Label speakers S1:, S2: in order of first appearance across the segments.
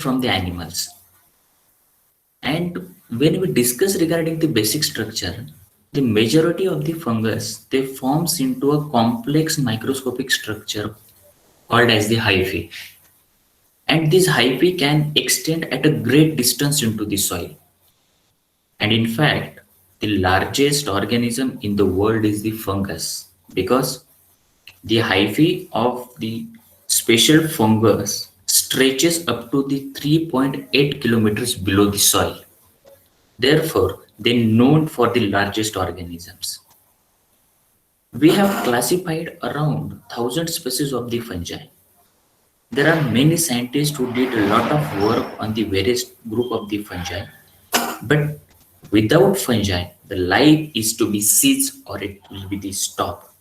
S1: from the animals. And when we discuss regarding the basic structure, the majority of the fungus they forms into a complex microscopic structure called as the hyphae. And this hyphae can extend at a great distance into the soil. And in fact, the largest organism in the world is the fungus because the hyphae of the special fungus stretches up to the 3.8 kilometers below the soil. Therefore, they known for the largest organisms. We have classified around 1,000 species of the fungi. There are many scientists who did a lot of work on the various group of the fungi, but without fungi, the life is to be ceased or it will be the stop.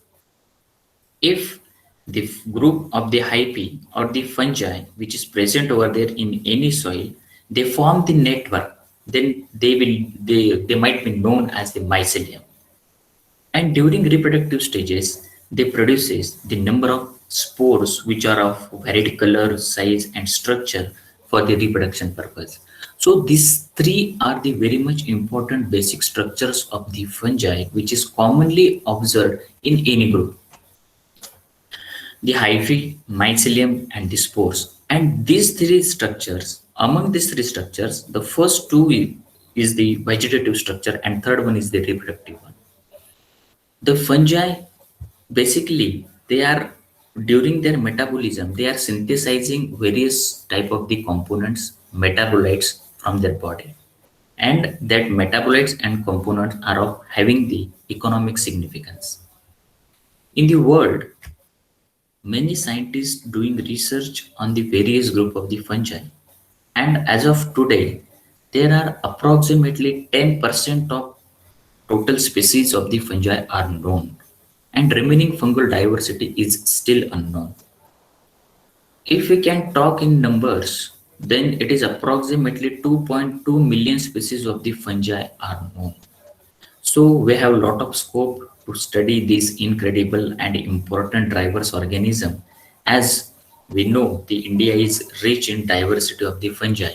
S1: If the group of the hyphae or the fungi which is present over there in any soil, they form the network, then they might be known as the mycelium. And during reproductive stages, they produces the number of spores which are of varied color, size, and structure for the reproduction purpose. So these three are the very much important basic structures of the fungi which is commonly observed in any group. The hyphae, mycelium, and the spores. And these three structures, among these three structures, the first two is the vegetative structure and third one is the reproductive one. The fungi basically they are during their metabolism they are synthesizing various type of the components metabolites from their body, and that metabolites and components are of having the economic significance in the world. Many scientists doing research on the various group of the fungi, and as of today there are approximately 10% of total species of the fungi are known, and remaining fungal diversity is still unknown. If we can talk in numbers, then it is approximately 2.2 million species of the fungi are known. So we have a lot of scope to study these incredible and important diverse organism. As we know, the India is rich in diversity of the fungi,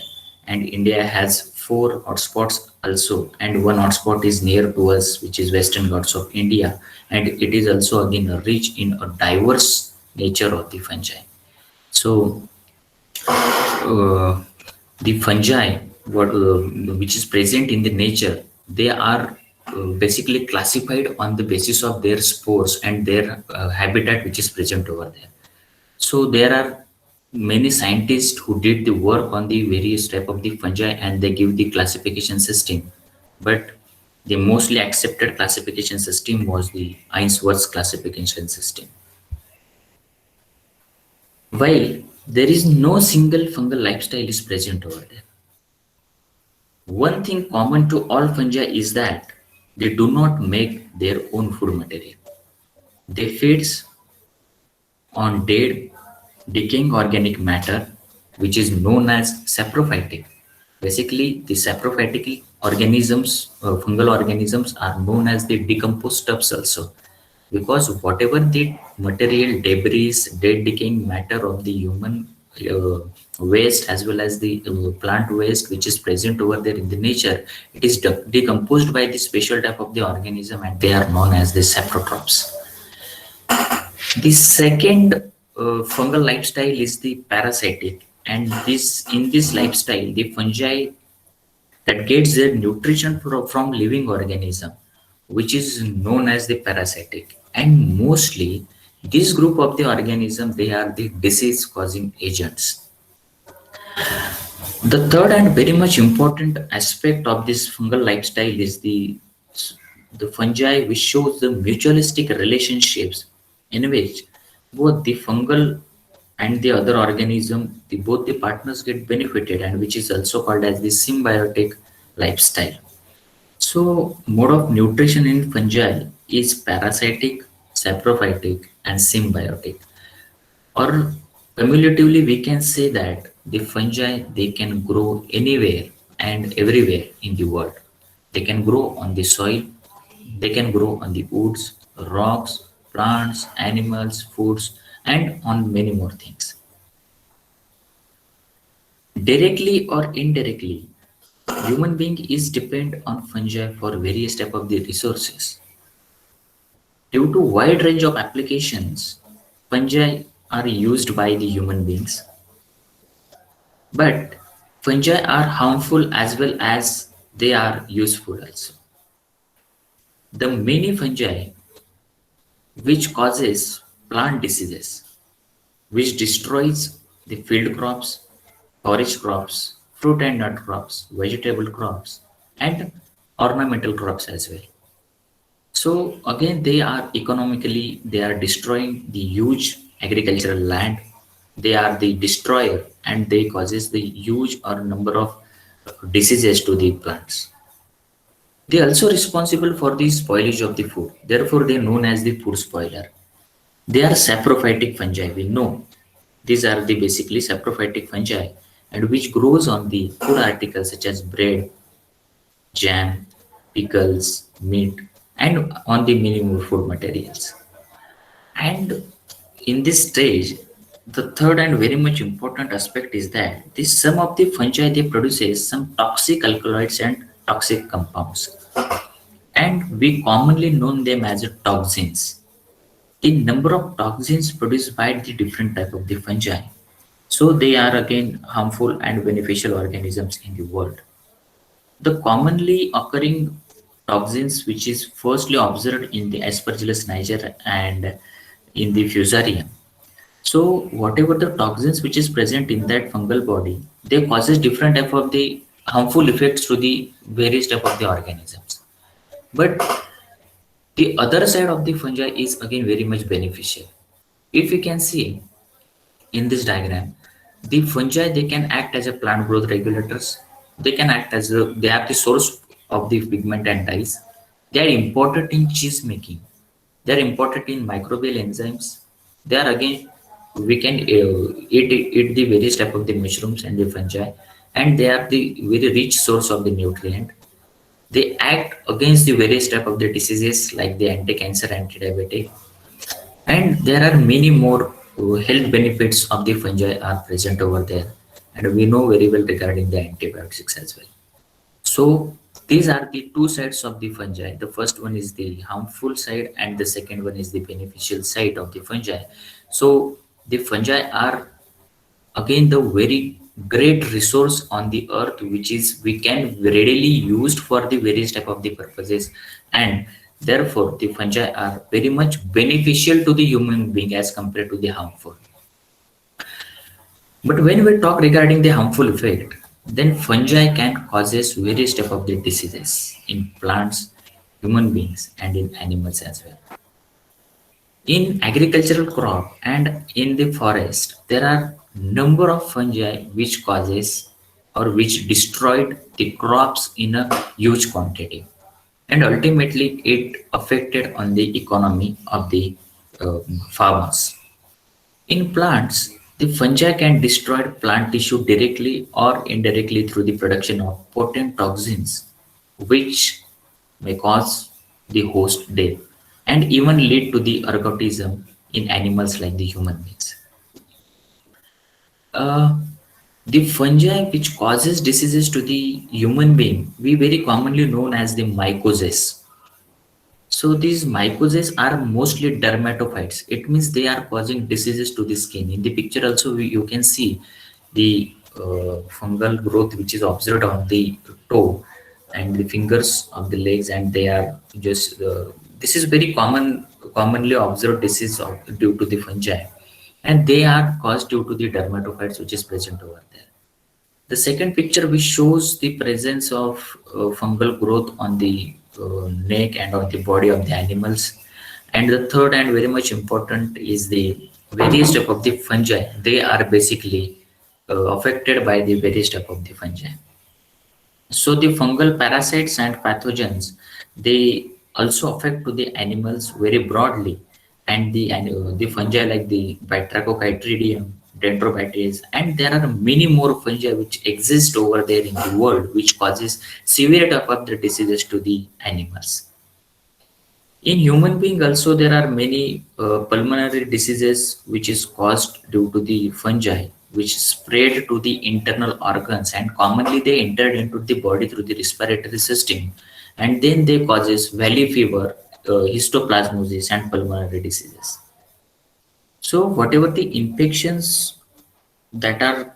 S1: and India has four hotspots also, and one hotspot is near to us, which is Western Ghats of India, and it is also again rich in a diverse nature of the fungi. So uh, the fungi which is present in the nature, they are basically classified on the basis of their spores and their habitat which is present over there. So there are many scientists who did the work on the various type of the fungi and they give the classification system, but the mostly accepted classification system was the Ainsworth's classification system. While there is no single fungal lifestyle is present over there, one thing common to all fungi is that they do not make their own food material. They feed on dead, decaying organic matter, which is known as saprophytic. Basically, the saprophytic organisms, fungal organisms, are known as the decomposed stuffs also, because whatever the material, debris, dead decaying matter of the human uh, waste as well as the plant waste which is present over there in the nature, it is decomposed by the special type of the organism and they are known as the saprotrophs. The second fungal lifestyle is the parasitic, and this in this lifestyle the fungi that gets their nutrition from living organism, which is known as the parasitic. And mostly this group of the organism they are the disease causing agents. The third and very much important aspect of this fungal lifestyle is the fungi which shows the mutualistic relationships in which both the fungal and the other organism, both the partners get benefited, and which is also called as the symbiotic lifestyle. So mode of nutrition in fungi is parasitic, saprophytic, and symbiotic. Or cumulatively, we can say that the fungi they can grow anywhere and everywhere in the world. They can grow on the soil, they can grow on the woods, rocks, plants, animals, foods, and on many more things. Directly or indirectly, human being is depend on fungi for various type of the resources. Due to wide range of applications, fungi are used by the human beings, but fungi are harmful as well as they are useful also. The many fungi which causes plant diseases, which destroys the field crops, forage crops, fruit and nut crops, vegetable crops, and ornamental crops as well. So again, they are destroying the huge agricultural land. They are the destroyer and they causes the huge or number of diseases to the plants. They are also responsible for the spoilage of the food. Therefore, they are known as the food spoiler. They are saprophytic fungi. We know these are the basically saprophytic fungi and which grows on the food articles such as bread, jam, pickles, meat, and on the many more food materials. And in this stage, the third and very much important aspect is that this some of the fungi they produces some toxic alkaloids and toxic compounds, and we commonly know them as toxins. The number of toxins produced by the different type of the fungi, so they are again harmful and beneficial organisms in the world. The commonly occurring toxins which is firstly observed in the Aspergillus niger and in the Fusarium. So whatever the toxins which is present in that fungal body, they causes different type of the harmful effects to the various type of the organisms. But the other side of the fungi is again very much beneficial. If you can see in this diagram, the fungi they can act as a plant growth regulators. They can act as they have the source of the pigment and dyes. They are important in cheese making. They are important in microbial enzymes. They are again we can eat the various type of the mushrooms and the fungi, and they are the very rich source of the nutrient. They act against the various type of the diseases like the anti-cancer, anti-diabetic, and there are many more health benefits of the fungi are present over there, and we know very well regarding the antibiotics as well. So these are the two sides of the fungi. The first one is the harmful side, and the second one is the beneficial side of the fungi. So the fungi are again the very great resource on the earth, which is we can readily used for the various type of the purposes, and therefore the fungi are very much beneficial to the human being as compared to the harmful. But when we talk regarding the harmful effect, then fungi can causes various type of the diseases in plants, human beings, and in animals as well. In agricultural crop and in the forest, there are number of fungi which causes or which destroyed the crops in a huge quantity, and ultimately it affected on the economy of the farmers. In plants, the fungi can destroy plant tissue directly or indirectly through the production of potent toxins, which may cause the host death and even lead to the ergotism in animals like the human beings. Uh, the fungi which causes diseases to the human being, we very commonly known as the mycoses. So these mycoses are mostly dermatophytes. It means they are causing diseases to the skin. In the picture also you can see the fungal growth which is observed on the toe and the fingers of the legs, and they are just this is very commonly observed disease due to the fungi, and they are caused due to the dermatophytes which is present over there. The second picture which shows the presence of fungal growth on the neck and on the body of the animals. And the third and very much important is the various type of the fungi. They are basically affected by the various type of the fungi. So the fungal parasites and pathogens, they also affect to the animals very broadly, and the fungi like the Batrachochytridium, Dendrobates, and there are many more fungi which exist over there in the world, which causes severe type of the diseases to the animals. In human being also there are many pulmonary diseases which is caused due to the fungi, which spread to the internal organs, and commonly they entered into the body through the respiratory system, and then they causes valley fever, histoplasmosis, and pulmonary diseases. So whatever the infections that are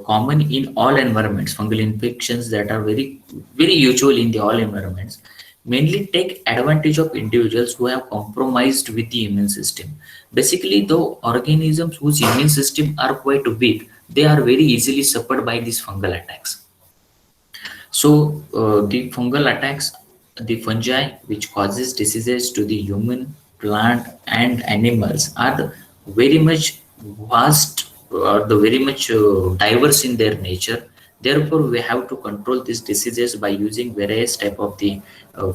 S1: common in all environments, fungal infections that are very usual in the all environments, mainly take advantage of individuals who have compromised with the immune system. Basically, the organisms whose immune system are quite weak, they are very easily suffered by these fungal attacks. So the fungal attacks, the fungi which causes diseases to the human, plant, and animals are very much vast, or the very much diverse in their nature. Therefore, we have to control these diseases by using various type of the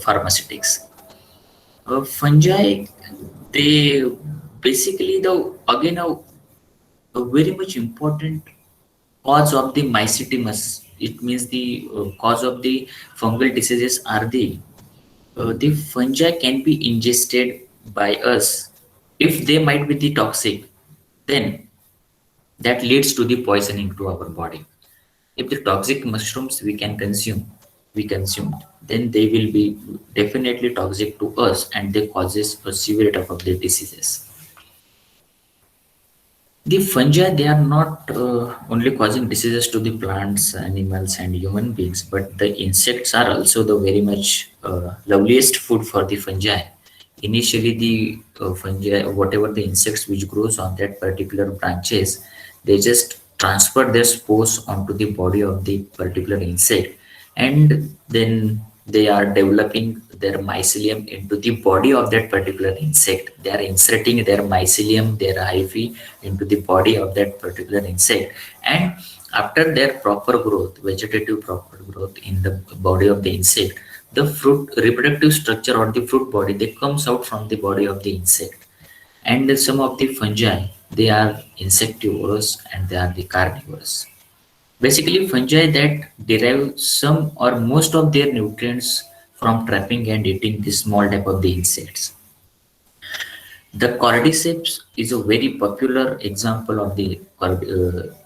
S1: pharmaceutics. Fungi, they basically the again a very much important cause of the mycetimus. It means the cause of the fungal diseases are the fungi can be ingested by us. If they might be the toxic, then that leads to the poisoning to our body. If the toxic mushrooms we consumed, then they will be definitely toxic to us, and they causes a severe type of the diseases. The fungi, they are not only causing diseases to the plants, animals, and human beings, but the insects are also the very much loveliest food for the fungi. Initially, the fungi, whatever the insects which grows on that particular branches, they just transfer their spores onto the body of the particular insect, and then they are developing their mycelium into the body of that particular insect. They are inserting their mycelium, their hyphae, into the body of that particular insect, and after their proper growth, vegetative proper growth in the body of the insect, the fruit reproductive structure or the fruit body, they comes out from the body of the insect. And some of the fungi, they are insectivorous and they are the carnivorous. Basically, fungi that derive some or most of their nutrients from trapping and eating the small type of the insects. The cordyceps is a very popular example of the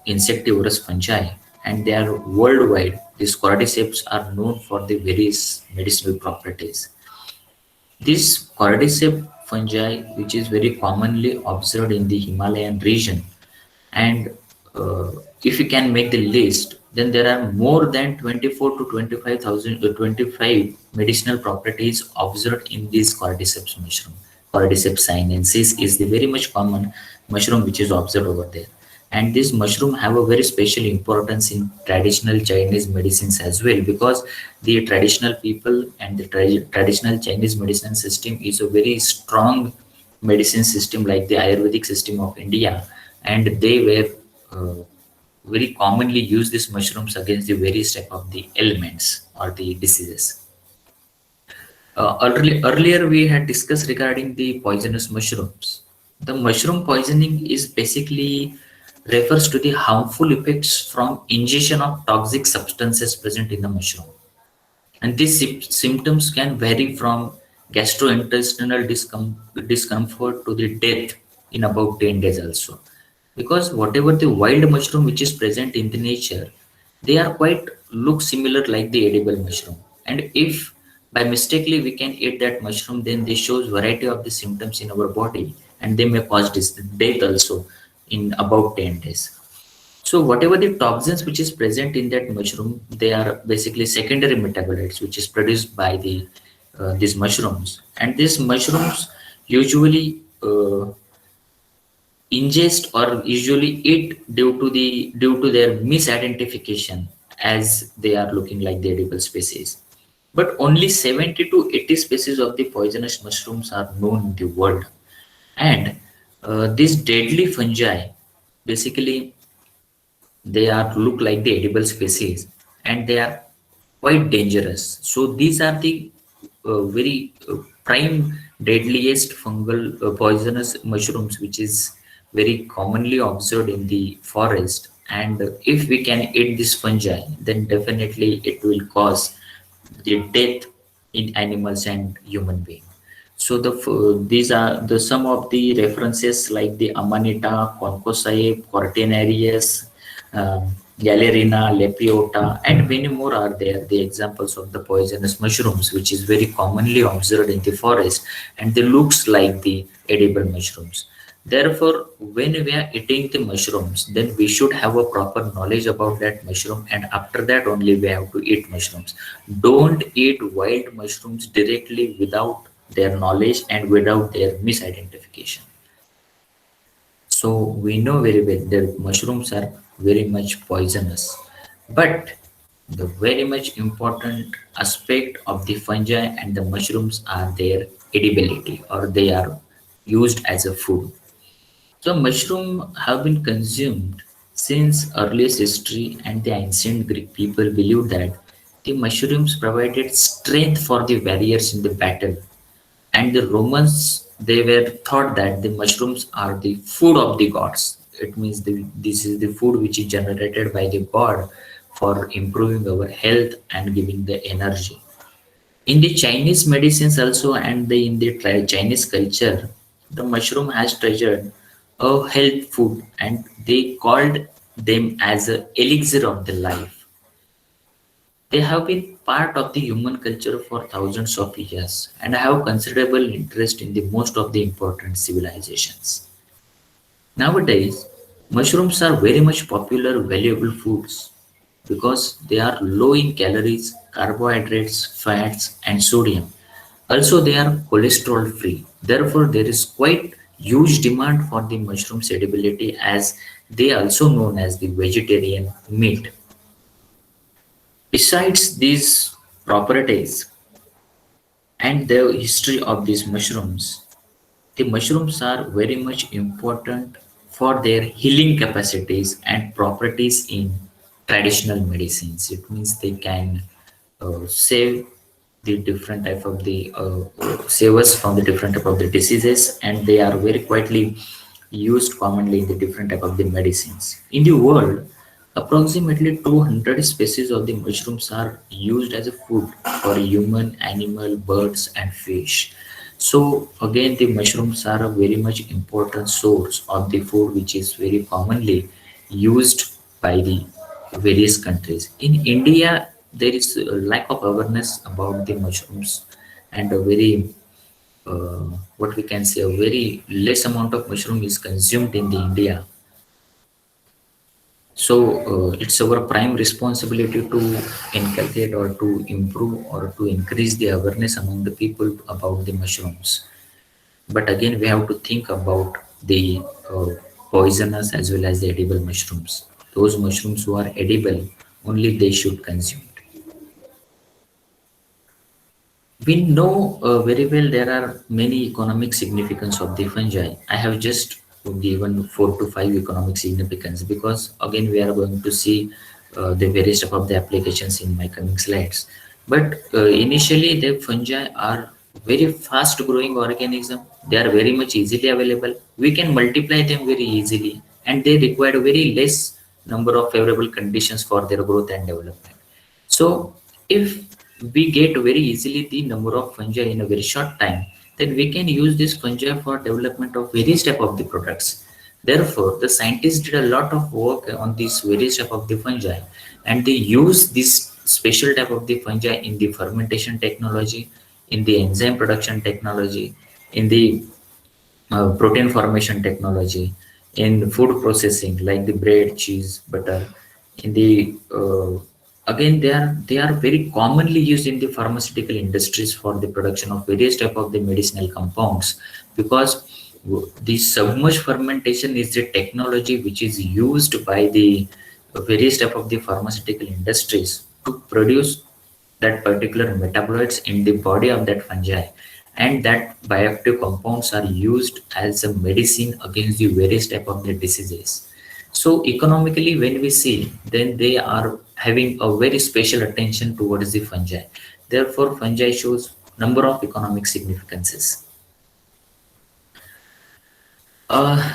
S1: insectivorous fungi, and they are worldwide. These cordyceps are known for the various medicinal properties. This cordyceps fungi, which is very commonly observed in the Himalayan region, and if you can make the list, then there are more than 24 to 25,000 25 medicinal properties observed in this cordyceps mushroom. Cordyceps sinensis is the very much common mushroom which is observed over there. And this mushroom have a very special importance in traditional Chinese medicines as well, because the traditional people and the traditional Chinese medicine system is a very strong medicine system like the Ayurvedic system of India, and they were very commonly use these mushrooms against the various type of the ailments or the diseases. Earlier we had discussed regarding the poisonous mushrooms. The mushroom poisoning is basically refers to the harmful effects from ingestion of toxic substances present in the mushroom. And these symptoms can vary from gastrointestinal discomfort to the death in about 10 days also. Because whatever the wild mushroom which is present in the nature, they are quite look similar like the edible mushroom. And if by mistakenly we can eat that mushroom, then they shows variety of the symptoms in our body, and they may cause death also in about 10 days. So whatever the toxins which is present in that mushroom, they are basically secondary metabolites which is produced by the these mushrooms, and these mushrooms usually ingest or usually eat due to their misidentification, as they are looking like the edible species. But only 70 to 80 species of the poisonous mushrooms are known in the world, and these deadly fungi basically they are look like the edible species, and they are quite dangerous. So these are the very prime deadliest fungal poisonous mushrooms which is very commonly observed in the forest, and if we can eat this fungi, then definitely it will cause the death in animals and human being. So these are the some of the references like the Amanita, Concosae, Cortinarius, Galerina, Lepiota, and many more are there. The examples of the poisonous mushrooms, which is very commonly observed in the forest, and they looks like the edible mushrooms. Therefore, when we are eating the mushrooms, then we should have a proper knowledge about that mushroom, and after that only we have to eat mushrooms. Don't eat wild mushrooms directly without their knowledge and without their misidentification. So we know very well that mushrooms are very much poisonous. But the very much important aspect of the fungi and the mushrooms are their edibility, or they are used as a food. So mushroom have been consumed since earliest history, and the ancient Greek people believed that the mushrooms provided strength for the warriors in the battle, and the Romans, they were thought that the mushrooms are the food of the gods. It means this is the food which is generated by the god for improving our health and giving the energy. In the Chinese medicines also, and in the Chinese culture, the mushroom has treasured a health food, and they called them as a elixir of the life. They have been part of the human culture for thousands of years and have considerable interest in the most of the important civilizations. Nowadays, mushrooms are very much popular valuable foods because they are low in calories, carbohydrates, fats, and sodium. Also, they are cholesterol free. Therefore, there is quite huge demand for the mushroom's edibility, as they are also known as the vegetarian meat. Besides these properties and the history of these mushrooms, the mushrooms are very much important for their healing capacities and properties in traditional medicines. It means they can save the different type of the save us from the different type of the diseases, and they are very quietly used commonly in the different type of the medicines. In the world, approximately 200 species of the mushrooms are used as a food for human, animal, birds, and fish. So again, the mushrooms are a very much important source of the food, which is very commonly used by the various countries. In India, there is a lack of awareness about the mushrooms, and a very what we can say, a very less amount of mushroom is consumed in the India. So it's our prime responsibility to inculcate or to improve or to increase the awareness among the people about the mushrooms. But again, we have to think about the poisonous as well as the edible mushrooms. Those mushrooms who are edible, only they should consume. We know very well there are many economic significance of the fungi. I have just given 4 to 5 economic significance, because again we are going to see the various type of the applications in my coming slides. But initially the fungi are very fast growing organism. They are very much easily available. We can multiply them very easily, and they require very less number of favorable conditions for their growth and development. So if we get very easily the number of fungi in a very short time, then we can use this fungi for development of various type of the products. Therefore, the scientists did a lot of work on these various type of the fungi, and they use this special type of the fungi in the fermentation technology, in the enzyme production technology, in the protein formation technology, in food processing like the bread, cheese, butter. In the again, they are very commonly used in the pharmaceutical industries for the production of various type of the medicinal compounds, because the submerged fermentation is the technology which is used by the various type of the pharmaceutical industries to produce that particular metabolites in the body of that fungi, and that bioactive compounds are used as a medicine against the various type of the diseases. So economically, when we see, then they are having a very special attention towards the fungi. Therefore, fungi shows number of economic significances.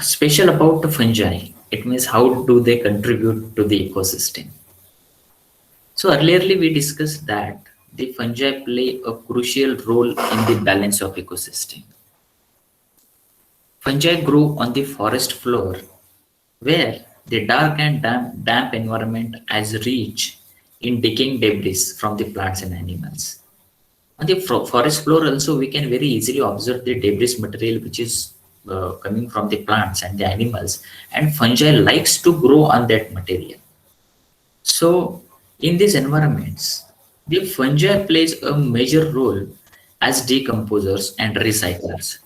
S1: Special about the fungi, it means how do they contribute to the ecosystem. So earlierly we discussed that the fungi play a crucial role in the balance of ecosystem. Fungi grow on the forest floor, where The dark and damp environment as rich in decaying debris from the plants and animals. On the forest floor also, we can very easily observe the debris material which is coming from the plants and the animals, and fungi likes to grow on that material. So in these environments, the fungi plays a major role as decomposers and recyclers,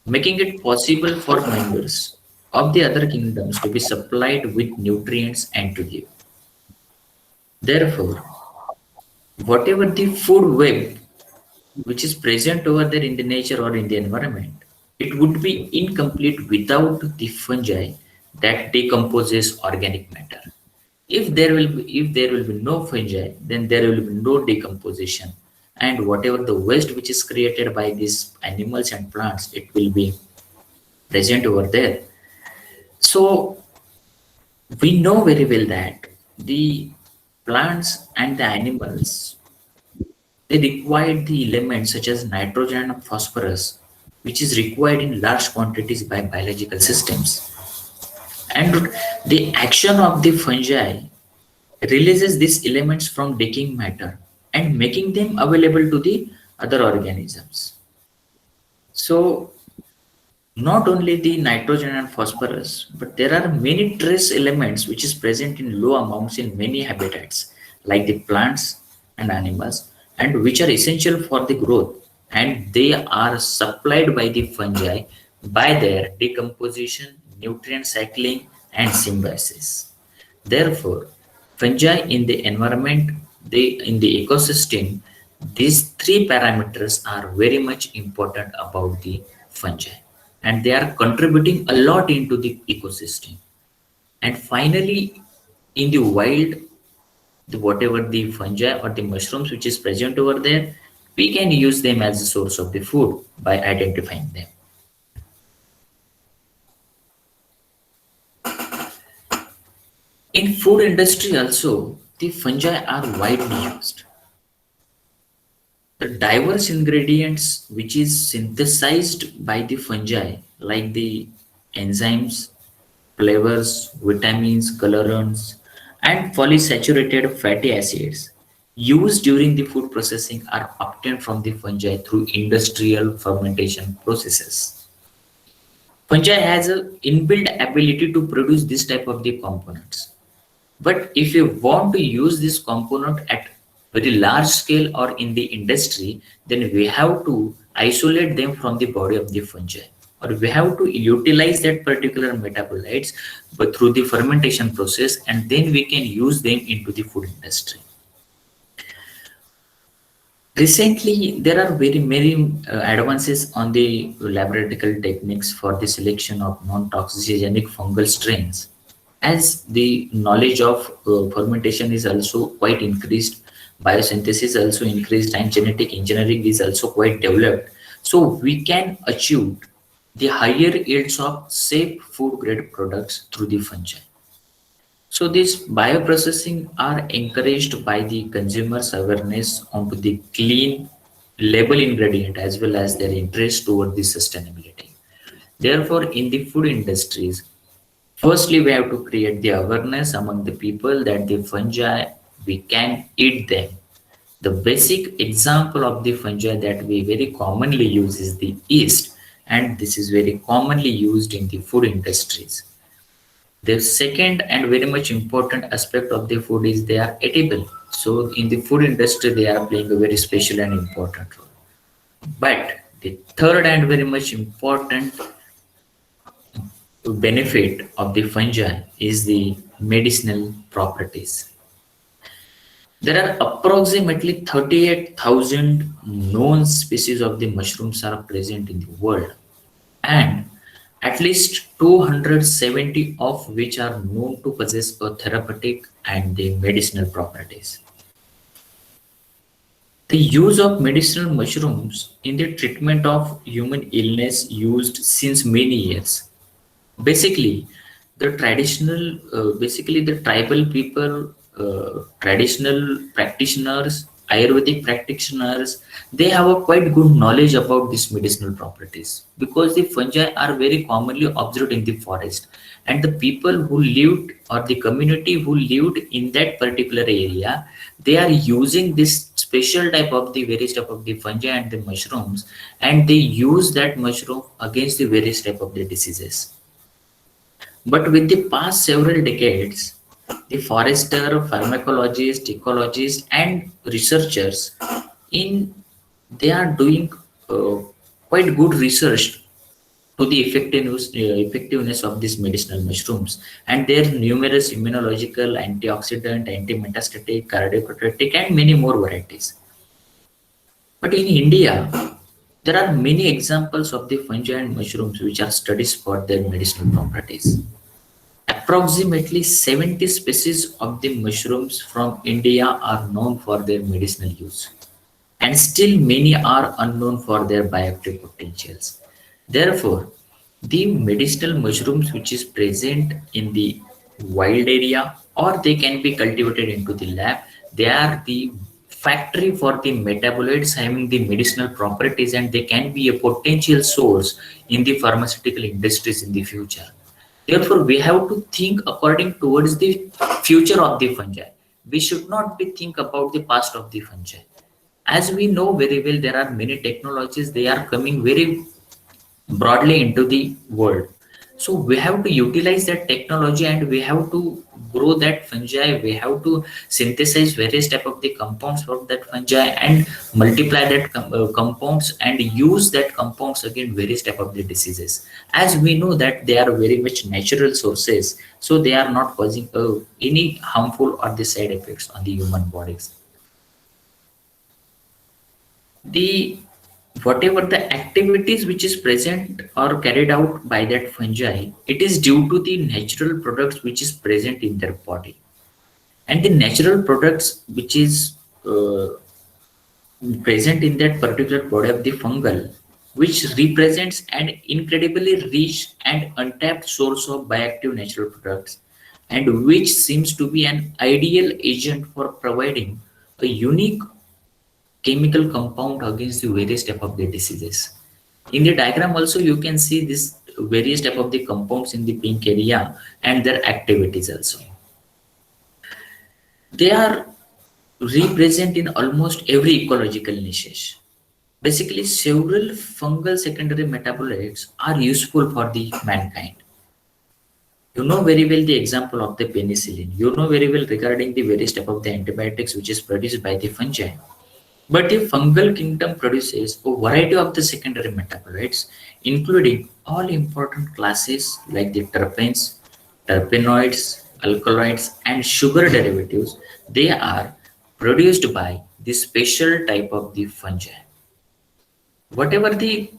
S1: making it possible for members of the other kingdoms to be supplied with nutrients and to live. Therefore, whatever the food web which is present over there in the nature or in the environment, it would be incomplete without the fungi that decomposes organic matter. If there will be no fungi, then there will be no decomposition, and whatever the waste which is created by these animals and plants, it will be present over there. So we know very well that the plants and the animals, they require the elements such as nitrogen and phosphorus, which is required in large quantities by biological systems. And the action of the fungi releases these elements from decaying matter and making them available to the other organisms. So not only the nitrogen and phosphorus, but there are many trace elements which is present in low amounts in many habitats, like the plants and animals, and which are essential for the growth, and they are supplied by the fungi by their decomposition, nutrient cycling, and symbiosis. Therefore, fungi in the environment, they in the ecosystem, these three parameters are very much important about the fungi, and they are contributing a lot into the ecosystem. And finally, in the wild, whatever the fungi or the mushrooms which is present over there, we can use them as a source of the food by identifying them. In food industry also, the fungi are widely used. The diverse ingredients which is synthesized by the fungi, like the enzymes, flavors, vitamins, colorants, and polysaturated fatty acids used during the food processing are obtained from the fungi through industrial fermentation processes. Fungi has an inbuilt ability to produce this type of the components. But if you want to use this component at very large scale or in the industry, then we have to isolate them from the body of the fungi, or we have to utilize that particular metabolites but through the fermentation process, and then we can use them into the food industry. Recently, there are very many advances on the laboratory techniques for the selection of non-toxigenic fungal strains. As the knowledge of fermentation is also quite increased, biosynthesis also increased, and genetic engineering is also quite developed. So we can achieve the higher yields of safe food grade products through the fungi. So these bioprocessing are encouraged by the consumers' awareness onto the clean label ingredient as well as their interest toward the sustainability. Therefore, in the food industries, firstly we have to create the awareness among the people that the fungi, we can eat them. The basic example of the fungi that we very commonly use is the yeast, and this is very commonly used in the food industries. The second and very much important aspect of the food is they are edible. So in the food industry, they are playing a very special and important role. But the third and very much important benefit of the fungi is the medicinal properties. There are approximately 38,000 known species of the mushrooms are present in the world, and at least 270 of which are known to possess a therapeutic and the medicinal properties. The use of medicinal mushrooms in the treatment of human illness used since many years. Basically, the tribal people, traditional practitioners, Ayurvedic practitioners, they have a quite good knowledge about these medicinal properties because the fungi are very commonly observed in the forest, and the people who lived or the community who lived in that particular area, they are using this special type of the various type of the fungi and the mushrooms, and they use that mushroom against the various type of the diseases. But with the past several decades, the forester, pharmacologists, ecologists, and researchers in they are doing uh, quite good research to the effectiveness of these medicinal mushrooms and their numerous immunological, antioxidant, anti-metastatic, cardioprotectic, and many more varieties. But in India, there are many examples of the fungi and mushrooms which are studied for their medicinal properties. Approximately 70 species of the mushrooms from India are known for their medicinal use, and still many are unknown for their bioactive potentials. Therefore, the medicinal mushrooms which is present in the wild area or they can be cultivated into the lab, they are the factory for the metaboloids having the medicinal properties, and they can be a potential source in the pharmaceutical industries in the future. Therefore, we have to think according towards the future of the fungi. We should not be think about the past of the fungi. As we know very well, there are many technologies, they are coming very broadly into the world. So we have to utilize that technology and we have to grow that fungi. We have to synthesize various type of the compounds from that fungi and multiply that compounds and use that compounds against various type of the diseases. As we know that they are very much natural sources, so they are not causing any harmful or the side effects on the human bodies. The whatever the activities which is present or carried out by that fungi, it is due to the natural products which is present in their body, and the natural products which is present in that particular body of the fungal, which represents an incredibly rich and untapped source of bioactive natural products, and which seems to be an ideal agent for providing a unique chemical compound against the various type of the diseases. In the diagram also you can see this various type of the compounds in the pink area and their activities also. They are represent in almost every ecological niches. Basically, several fungal secondary metabolites are useful for the mankind. You know very well the example of the penicillin. You know very well regarding the various type of the antibiotics which is produced by the fungi. But the fungal kingdom produces a variety of the secondary metabolites, including all important classes like the terpenes, terpenoids, alkaloids, and sugar derivatives. They are produced by the special type of the fungi. Whatever the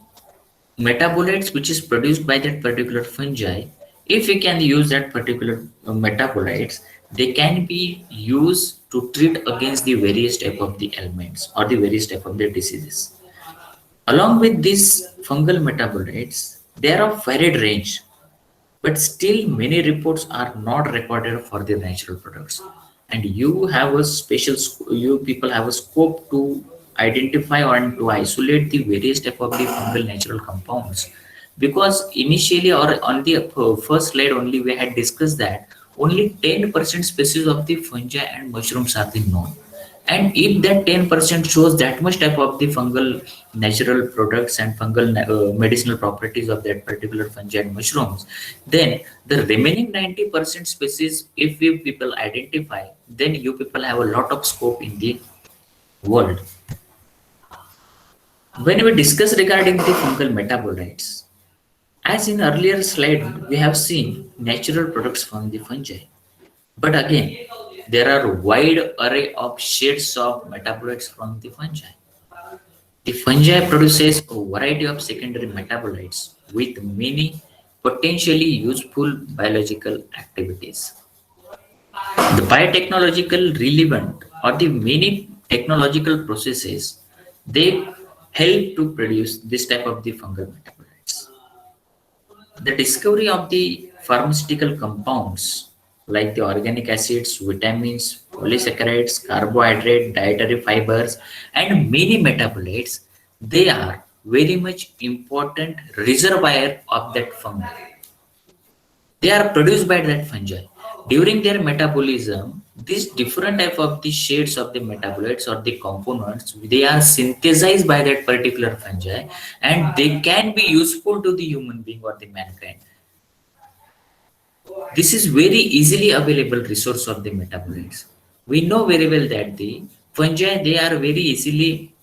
S1: metabolites which is produced by that particular fungi, if we can use that particular metabolites, they can be used to treat against the various type of the ailments or the various type of the diseases. Along with these fungal metabolites, they are of varied range, but still many reports are not recorded for the natural products. And you have a special, you people have a scope to identify and to isolate the various type of the fungal natural compounds, because initially or on the first slide only we had discussed that only 10% species of the fungi and mushrooms are the known, and if that 10% shows that much type of the fungal natural products and fungal medicinal properties of that particular fungi and mushrooms, then the remaining 90% species, if you people identify, then you people have a lot of scope in the world. When we discuss regarding the fungal metabolites, as in earlier slide, we have seen natural products from the fungi. But again, there are wide array of shades of metabolites from the fungi. The fungi produces a variety of secondary metabolites with many potentially useful biological activities. The biotechnological relevant or the many technological processes, they help to produce this type of the fungal metabolites. The discovery of the pharmaceutical compounds like the organic acids, vitamins, polysaccharides, carbohydrate, dietary fibers, and many metabolites. They are very much important reservoir of that fungi. They are produced by that fungi. During their metabolism, these different type of the shades of the metabolites or the components, they are synthesized by that particular fungi, and they can be useful to the human being or the mankind. This is very easily available resource of the metabolites. We know very well that the fungi, they are very easily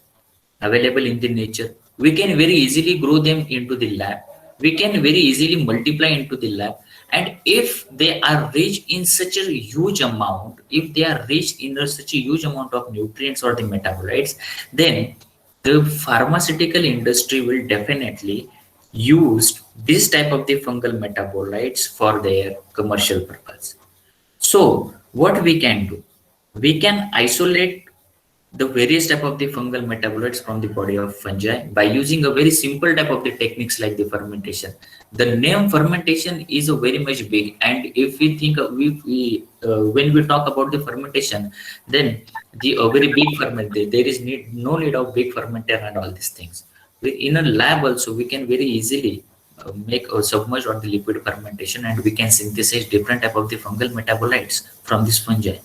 S1: available in the nature. We can very easily grow them into the lab. We can very easily multiply into the lab. And if they are rich in such a huge amount, if they are rich in such a huge amount of nutrients or the metabolites, then the pharmaceutical industry will definitely use this type of the fungal metabolites for their commercial purpose. So what we can do, we can isolate the various type of the fungal metabolites from the body of fungi by using a very simple type of the techniques like the fermentation. The name fermentation is a very much big, and if we think when we talk about the fermentation, then the a very big fermenter, there is no need of big fermenter and all these things. In a lab also we can very easily make a submerged or the liquid fermentation, and we can synthesize different type of the fungal metabolites from this fungi.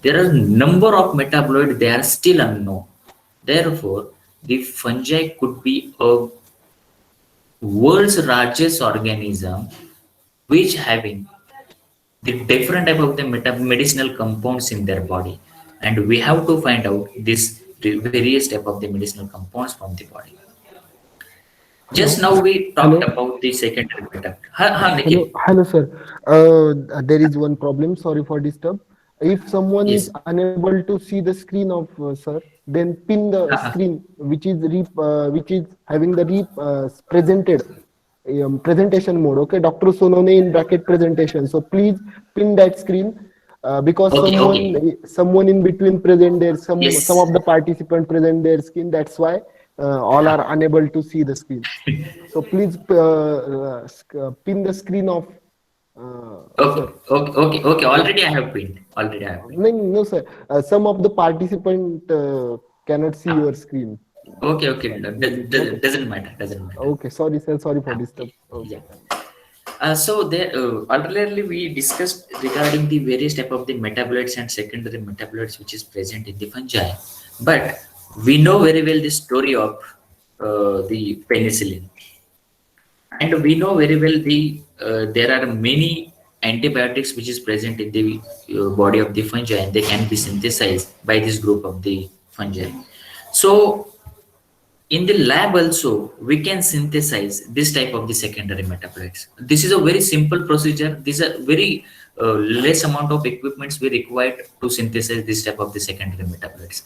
S1: There are number of metaboloids, they are still unknown. Therefore, the fungi could be a world's largest organism which having the different type of the medicinal compounds in their body. And we have to find out this various type of the medicinal compounds from the body. Just now we talked about the secondary metabolite.
S2: Hello, sir. There is one problem. Sorry for disturb. If someone
S1: Yes.
S2: is unable to see the screen of sir, then pin the screen which is having the presented presentation mode. Okay, Dr. Sonone in bracket presentation. So please pin that screen because someone in between present there. Some of the participant present their screen. That's why all are unable to see the screen. So please pin the screen of.
S1: Okay. Already I have pinned.
S2: No, sir. Some of the participant cannot see your screen.
S1: Okay. Doesn't matter.
S2: Okay, sorry, sir. Sorry for disturb.
S1: Okay. Yeah. So there, earlier we discussed regarding the various type of the metabolites and secondary metabolites which is present in the fungi, but we know very well the story of the penicillin, and we know very well there are many antibiotics which is present in the body of the fungi, and they can be synthesized by this group of the fungi. So in the lab also we can synthesize this type of the secondary metabolites. This is a very simple procedure. These are very less amount of equipments we required to synthesize this type of the secondary metabolites.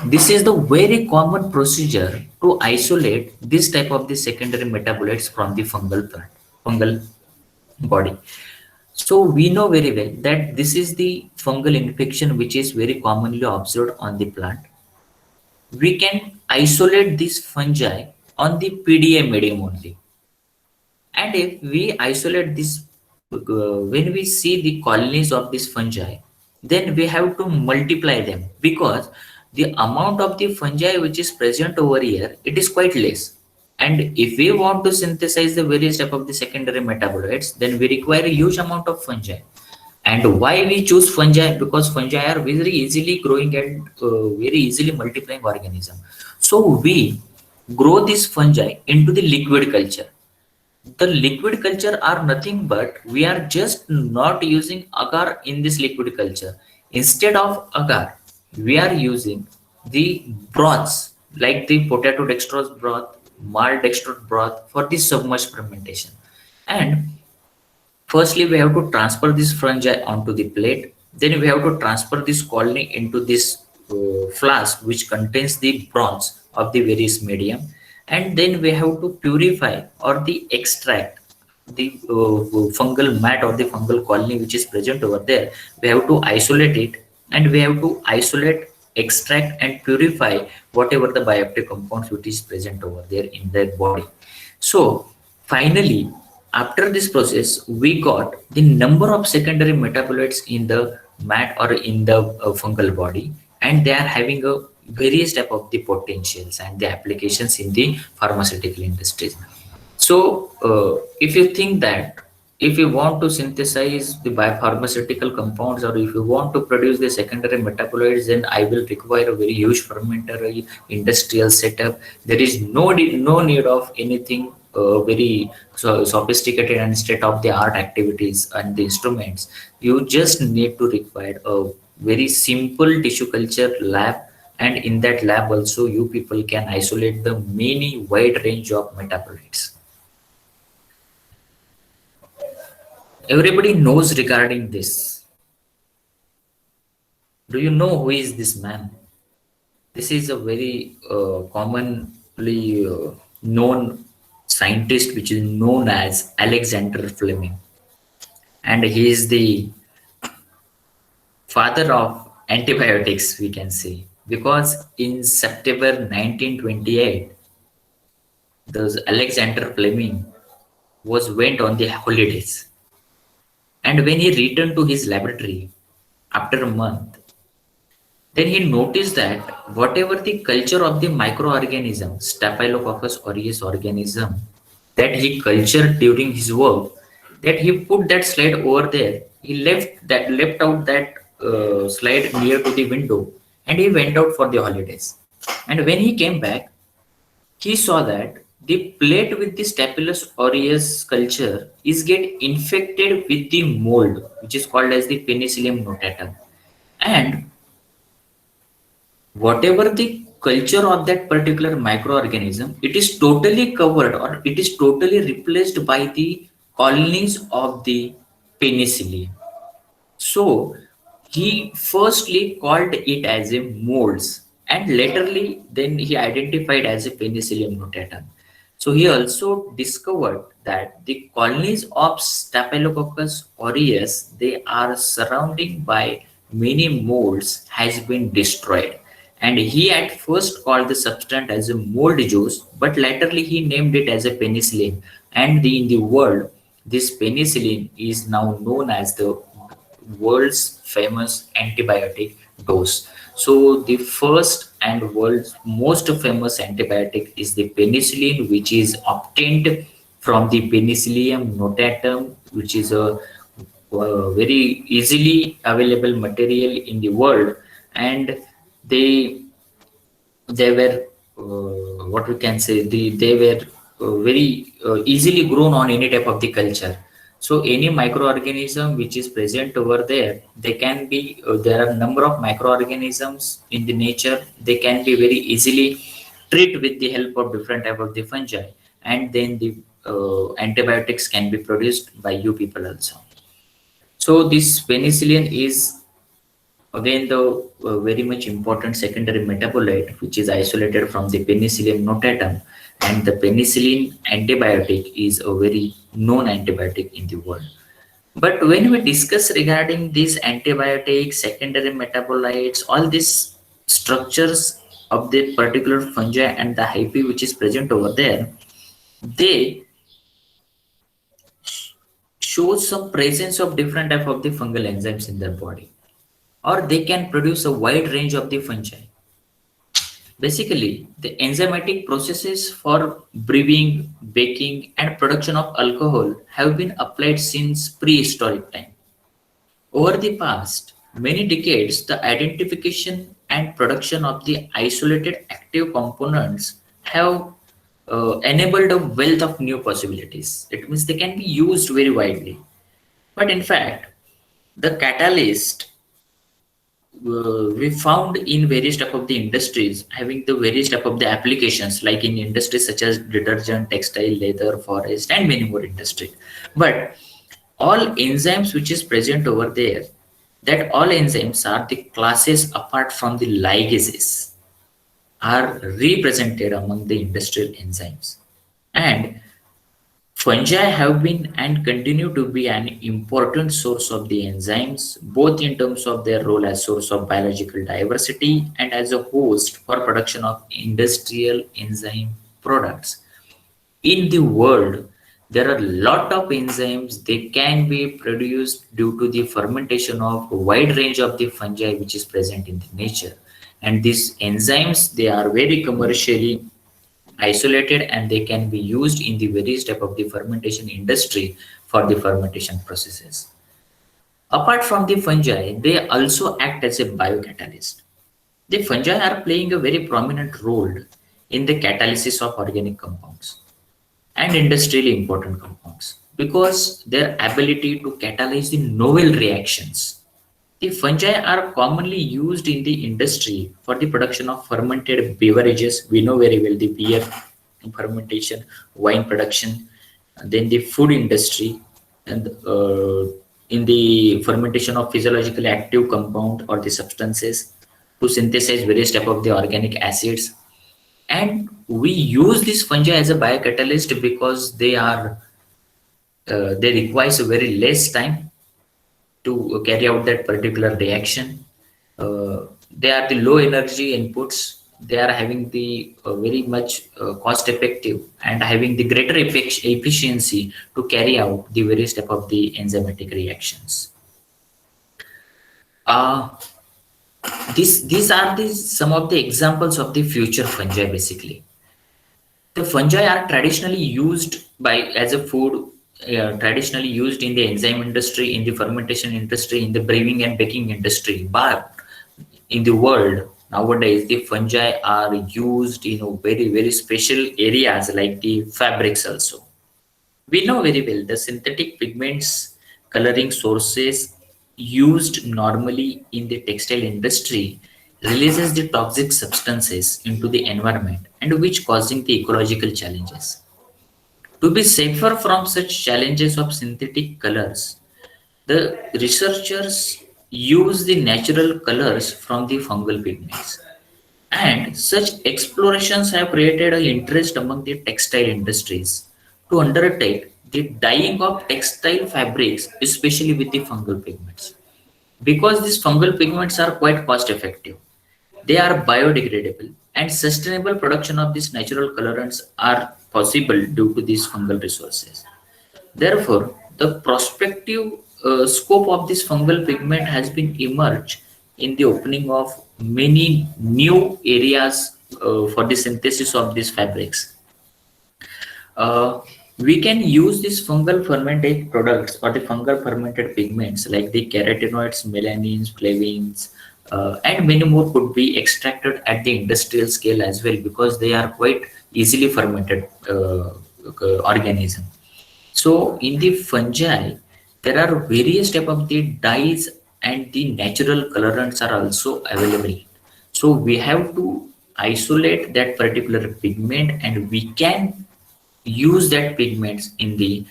S1: This is the very common procedure to isolate this type of the secondary metabolites from the fungal body. So we know very well that this is the fungal infection which is very commonly observed on the plant. We can isolate this fungi on the PDA medium only. And if we isolate this, when we see the colonies of this fungi, then we have to multiply them, because the amount of the fungi which is present over here, it is quite less. And if we want to synthesize the various type of the secondary metabolites, then we require a huge amount of fungi. And why we choose fungi? Because fungi are very easily growing and very easily multiplying organism. So we grow this fungi into the liquid culture. The liquid culture are nothing but we are just not using agar in this liquid culture. Instead of agar, we are using the broths like the potato dextrose broth, malt dextrose broth for the submerged fermentation. And firstly, we have to transfer this fungi onto the plate. Then we have to transfer this colony into this flask which contains the broths of the various medium. And then we have to purify or the extract the fungal mat or the fungal colony which is present over there. We have to isolate it, and we have to isolate, extract and purify whatever the bioactive compounds which is present over there in their body. So finally, after this process, we got the number of secondary metabolites in the mat or in the fungal body, and they are having a various type of the potentials and the applications in the pharmaceutical industries. So, if you think that if you want to synthesize the biopharmaceutical compounds or if you want to produce the secondary metaboloids, then I will require a very huge fermentary industrial setup. There is no need of anything very sophisticated and state of the art activities and the instruments. You just need to require a very simple tissue culture lab, and in that lab also you people can isolate the many wide range of metabolites. Everybody knows regarding this. Do you know who is this man? This is a very commonly known scientist which is known as Alexander Fleming, and he is the father of antibiotics, we can say, because in September 1928, the Alexander Fleming went on the holidays, and when he returned to his laboratory after a month, then he noticed that whatever the culture of the microorganism, Staphylococcus aureus organism, that he cultured during his work, that he put that slide over there. He left out that slide near to the window, and he went out for the holidays. And when he came back, he saw that the plate with the Staphylococcus aureus culture is get infected with the mold, which is called as the Penicillium notatum, and whatever the culture of that particular microorganism, it is totally covered or it is totally replaced by the colonies of the penicillium. So he firstly called it as a molds, and laterly then he identified as a Penicillium notatum. So he also discovered that the colonies of Staphylococcus aureus, they are surrounding by many molds has been destroyed. And he at first called the substance as a mold juice, but laterly he named it as a penicillin. And in the world, this penicillin is now known as the world's famous antibiotic dose. So the first and world's most famous antibiotic is the penicillin, which is obtained from the Penicillium notatum, which is a very easily available material in the world, and they were what we can say they were very easily grown on any type of the culture. So any microorganism which is present over there, they can be there are number of microorganisms in the nature, they can be very easily treat with the help of different type of the fungi, and then the antibiotics can be produced by you people also. So this penicillin is again the very much important secondary metabolite which is isolated from the Penicillium notatum, and the penicillin antibiotic is a very known antibiotic in the world. But when we discuss regarding these antibiotics, secondary metabolites, all these structures of the particular fungi and the hyphae which is present over there, they show some presence of different type of the fungal enzymes in their body, or they can produce a wide range of the fungi. Basically, the enzymatic processes for brewing, baking, and production of alcohol have been applied since prehistoric time. Over the past many decades, the identification and production of the isolated active components have enabled a wealth of new possibilities. It means they can be used very widely. But in fact, the catalyst we found in various type of the industries having the various type of the applications, like in industries such as detergent, textile, leather, forest, and many more industries. But all enzymes which is present over there, that all enzymes are the classes apart from the ligases are represented among the industrial enzymes. And fungi have been and continue to be an important source of the enzymes, both in terms of their role as source of biological diversity and as a host for production of industrial enzyme products. In the world, There are a lot of enzymes. They can be produced due to the fermentation of a wide range of the fungi which is present in the nature. And these enzymes, they are very commercially isolated and they can be used in the various type of the fermentation industry for the fermentation processes. Apart from the fungi, they also act as a biocatalyst. The fungi are playing a very prominent role in the catalysis of organic compounds and industrially important compounds because their ability to catalyze the novel reactions. The fungi are commonly used in the industry for the production of fermented beverages. We know very well the beer fermentation, wine production, and then the food industry, and in the fermentation of physiologically active compound or the substances to synthesize various type of the organic acids. And we use this fungi as a biocatalyst because they requires a very less time to carry out that particular reaction. They are the low energy inputs. They are having the very much cost effective and having the greater efficiency to carry out the various type of the enzymatic reactions. Uh, these are some of the examples of the future fungi basically. The fungi are traditionally used by as a food, traditionally used in the enzyme industry, in the fermentation industry, in the brewing and baking industry. But in the world nowadays, the fungi are used in a very special areas like the fabrics also. We know very well the synthetic pigments coloring sources used normally in the textile industry releases the toxic substances into the environment and which causing the ecological challenges. To be safer from such challenges of synthetic colors, the researchers use the natural colors from the fungal pigments. And such explorations have created an interest among the textile industries to undertake the dyeing of textile fabrics, especially with the fungal pigments. Because these fungal pigments are quite cost effective, they are biodegradable, and sustainable production of these natural colorants are possible due to these fungal resources. Therefore, the prospective scope of this fungal pigment has been emerged in the opening of many new areas for the synthesis of these fabrics. Uh, we can use these fungal fermented products or the fungal fermented pigments like the carotenoids, melanins, flavins, and many more could be extracted at the industrial scale as well because they are quite easily fermented organism. So in the fungi, there are various type of the dyes and the natural colorants are also available. So we have to isolate that particular pigment and we can use that pigments in the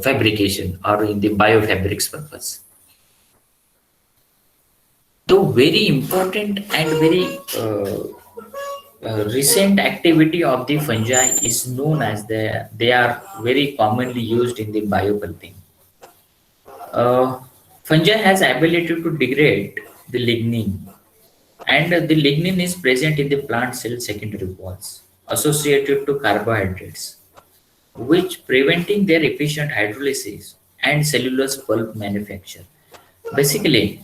S1: fabrication or in the biofabrics purpose. The very important and very recent activity of the fungi is known as they are very commonly used in the biopulping. Uh, Fungi has ability to degrade the lignin, and the lignin is present in the plant cell secondary walls associated to carbohydrates, which preventing their efficient hydrolysis and cellulose pulp manufacture. Basically,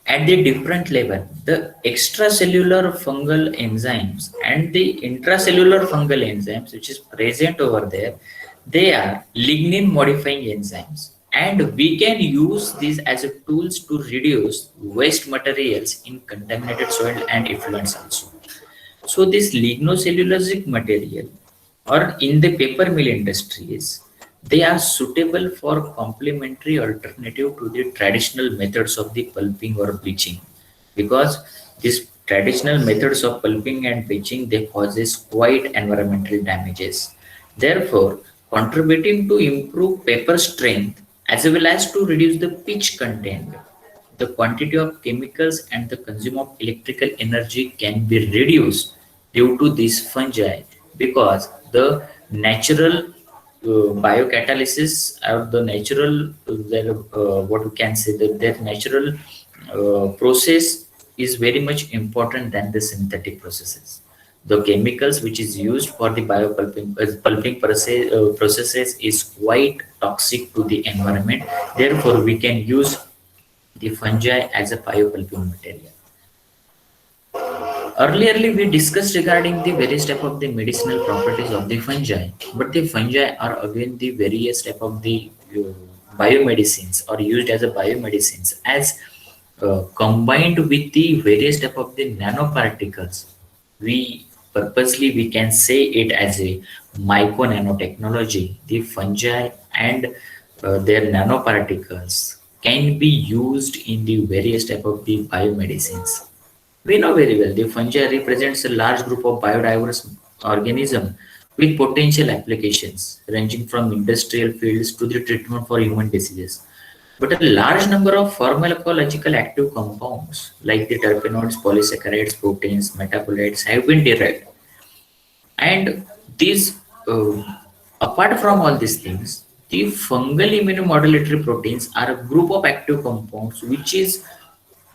S1: at the different level, the extracellular fungal enzymes and the intracellular fungal enzymes, which is present over there, they are lignin modifying enzymes. And we can use these as a tools to reduce waste materials in contaminated soil and effluents also. So this lignocellulosic material or in the paper mill industries, they are suitable for complementary alternative to the traditional methods of the pulping or bleaching because these traditional methods of pulping and bleaching they causes quite environmental damages. Therefore, contributing to improve paper strength as well as to reduce the pitch content, the quantity of chemicals and the consume of electrical energy can be reduced due to these fungi because the natural biocatalysis or the natural what we can say that their natural process is very much important than the synthetic processes. The chemicals which is used for the biopulping pulping processes is quite toxic to the environment. Therefore, we can use the fungi as a biopulping material. Earlier, we discussed regarding the various type of the medicinal properties of the fungi, but the fungi are again the various type of the biomedicines or used as a biomedicines as combined with the various type of the nanoparticles. We can say it as a micro nanotechnology. The fungi and their nanoparticles can be used in the various type of the biomedicines. We know very well the fungi represents a large group of biodiverse organisms with potential applications ranging from industrial fields to the treatment for human diseases. But a large number of pharmacological active compounds like the terpenoids, polysaccharides, proteins, metabolites have been derived. And these, apart from all these things, the fungal immunomodulatory proteins are a group of active compounds which is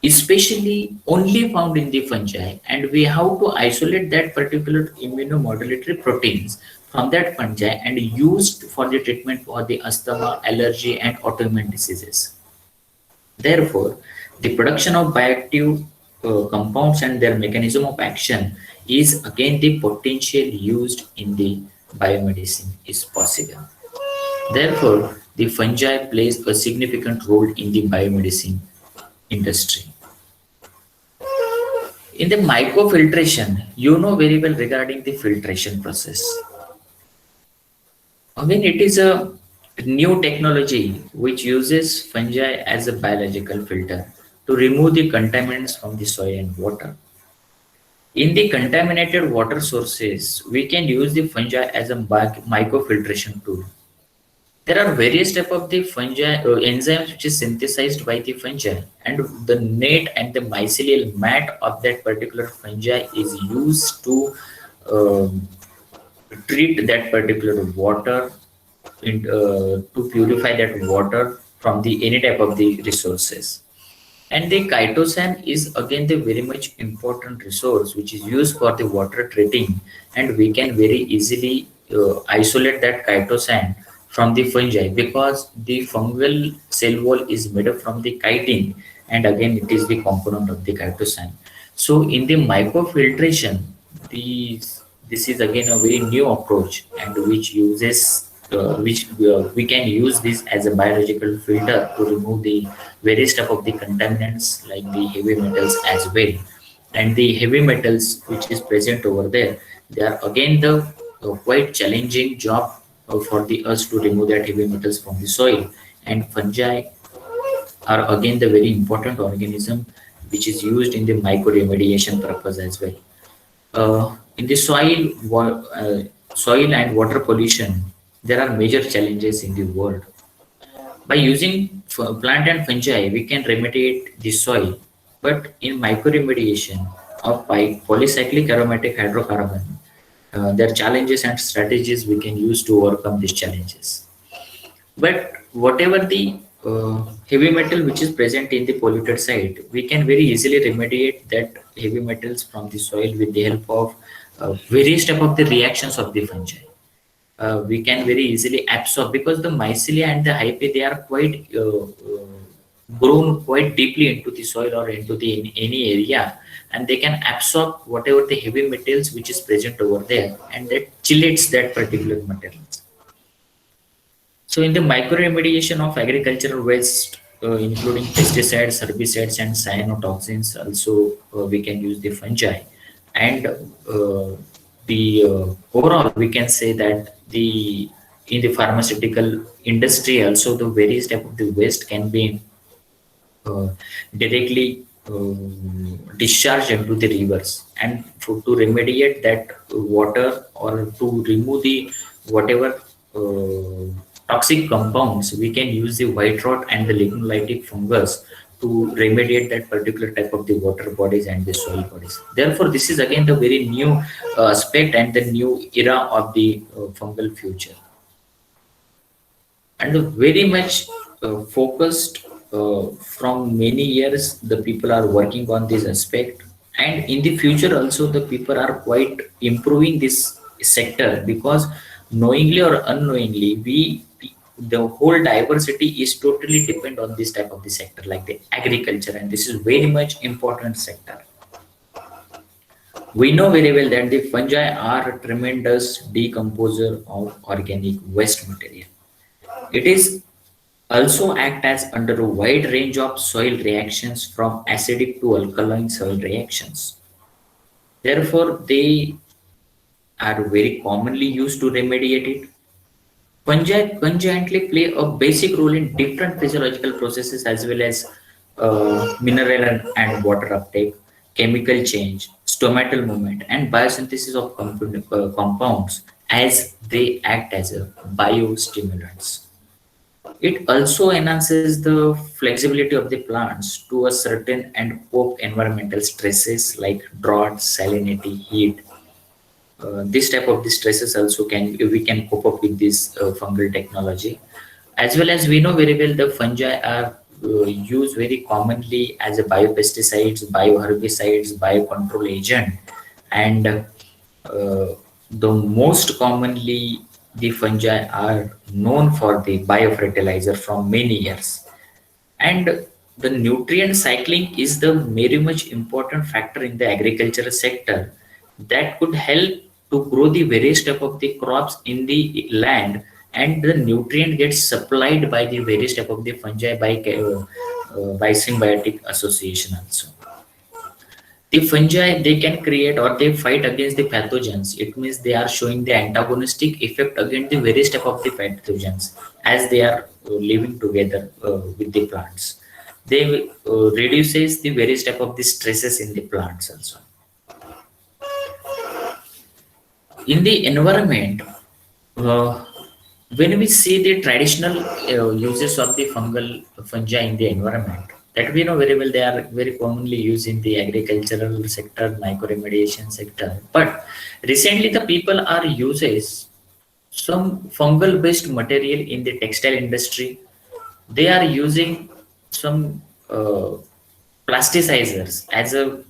S1: especially only found in the fungi, and we have to isolate that particular immunomodulatory proteins from that fungi and used for the treatment for the asthma, allergy, and autoimmune diseases. Therefore, the production of bioactive compounds and their mechanism of action is again the potential used in the biomedicine is possible. Therefore, the fungi plays a significant role in the biomedicine industry. In the microfiltration, you know very well regarding the filtration process. Again, it is a new technology which uses fungi as a biological filter to remove the contaminants from the soil and water. In the contaminated water sources, we can use the fungi as a microfiltration tool. There are various type of the fungi enzymes which is synthesized by the fungi, and the net and the mycelial mat of that particular fungi is used to um, treat that particular water to purify that water from the any type of the resources. And the chitosan is again the very much important resource which is used for the water treating, and we can very easily isolate that chitosan from the fungi because the fungal cell wall is made up from the chitin, and again it is the component of the chitosan. So in the microfiltration, this is again a very new approach and which uses which we can use this as a biological filter to remove the various type of the contaminants like the heavy metals as well. And the heavy metals which is present over there, they are again the quite challenging job for the us to remove that heavy metals from the soil. And fungi are again the very important organism which is used in the micro-remediation purpose as well. In the soil and water pollution, there are major challenges in the world. By using plant and fungi, we can remediate the soil, but in micro-remediation of polycyclic aromatic hydrocarbon, there are challenges and strategies we can use to overcome these challenges. But whatever the heavy metal which is present in the polluted site, we can very easily remediate that heavy metals from the soil with the help of various type of the reactions of the fungi. We can very easily absorb because the mycelia and the hyphae, they are quite grown quite deeply into the soil or into the in any area, and they can absorb whatever the heavy metals which is present over there, and that chelates that particular materials. So in the micro-remediation of agricultural waste, including pesticides, herbicides, and cyanotoxins, also we can use the fungi. And overall, we can say that the in the pharmaceutical industry, also the various type of the waste can be directly discharged into the rivers, and to remediate that water or to remove the whatever toxic compounds, we can use the white rot and the lignolytic fungus to remediate that particular type of the water bodies and the soil bodies. Therefore, this is again the very new aspect and the new era of the fungal future, and very much focused from many years. The people are working on this aspect, And in the future also, the people are quite improving this sector, because knowingly or unknowingly, the whole diversity is totally depend on this type of the sector like the agriculture, and this is very much important sector. We know very well that the fungi are a tremendous decomposer of organic waste material. It is also act as under a wide range of soil reactions from acidic to alkaline soil reactions. Therefore, they are very commonly used to remediate it. Fungi conjointly play a basic role in different physiological processes as well as mineral and water uptake, chemical change, stomatal movement, and biosynthesis of compounds as they act as a biostimulants. It also enhances the flexibility of the plants to a certain and cope environmental stresses like drought, salinity, heat. This type of the stresses also can we can cope up with this fungal technology. As well as we know very well, the fungi are used very commonly as a biopesticides, bioherbicides, biocontrol agent, and the most commonly the fungi are known for the biofertilizer from many years. And the nutrient cycling is the very much important factor in the agricultural sector that could help to grow the various type of the crops in the land, and the nutrient gets supplied by the various type of the fungi by symbiotic association also. The fungi, they can create or they fight against the pathogens. It means they are showing the antagonistic effect against the various type of the pathogens as they are living together with the plants. They reduces the various type of the stresses in the plants also. In the environment, uh, when we see the traditional uses of the fungi in the environment, that we know very well, they are very commonly used in the agricultural sector, microremediation sector. But recently, the people are uses some fungal based material in the textile industry. They are using some plasticizers as a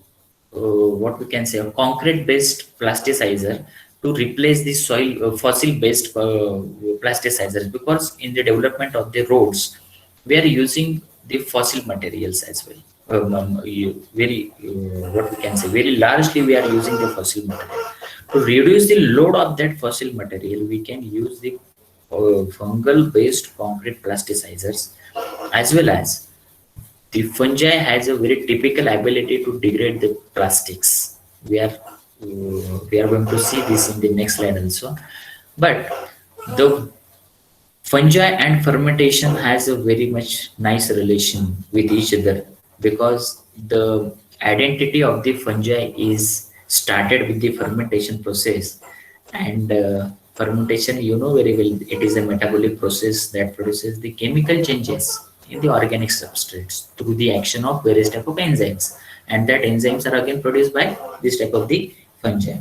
S1: what we can say a concrete based plasticizer to replace the soil fossil based plasticizers, because in the development of the roads we are using the fossil materials as well. Very what we can say very largely we are using the fossil material. To reduce the load of that fossil material, we can use the fungal based concrete plasticizers. As well as the fungi has a very typical ability to degrade the plastics. We are going to see this in the next slide also. But the fungi and fermentation has a very much nice relation with each other, because the identity of the fungi is started with the fermentation process. And fermentation, you know very well, it is a metabolic process that produces the chemical changes in the organic substrates through the action of various type of enzymes, and that enzymes are again produced by this type of the fungi.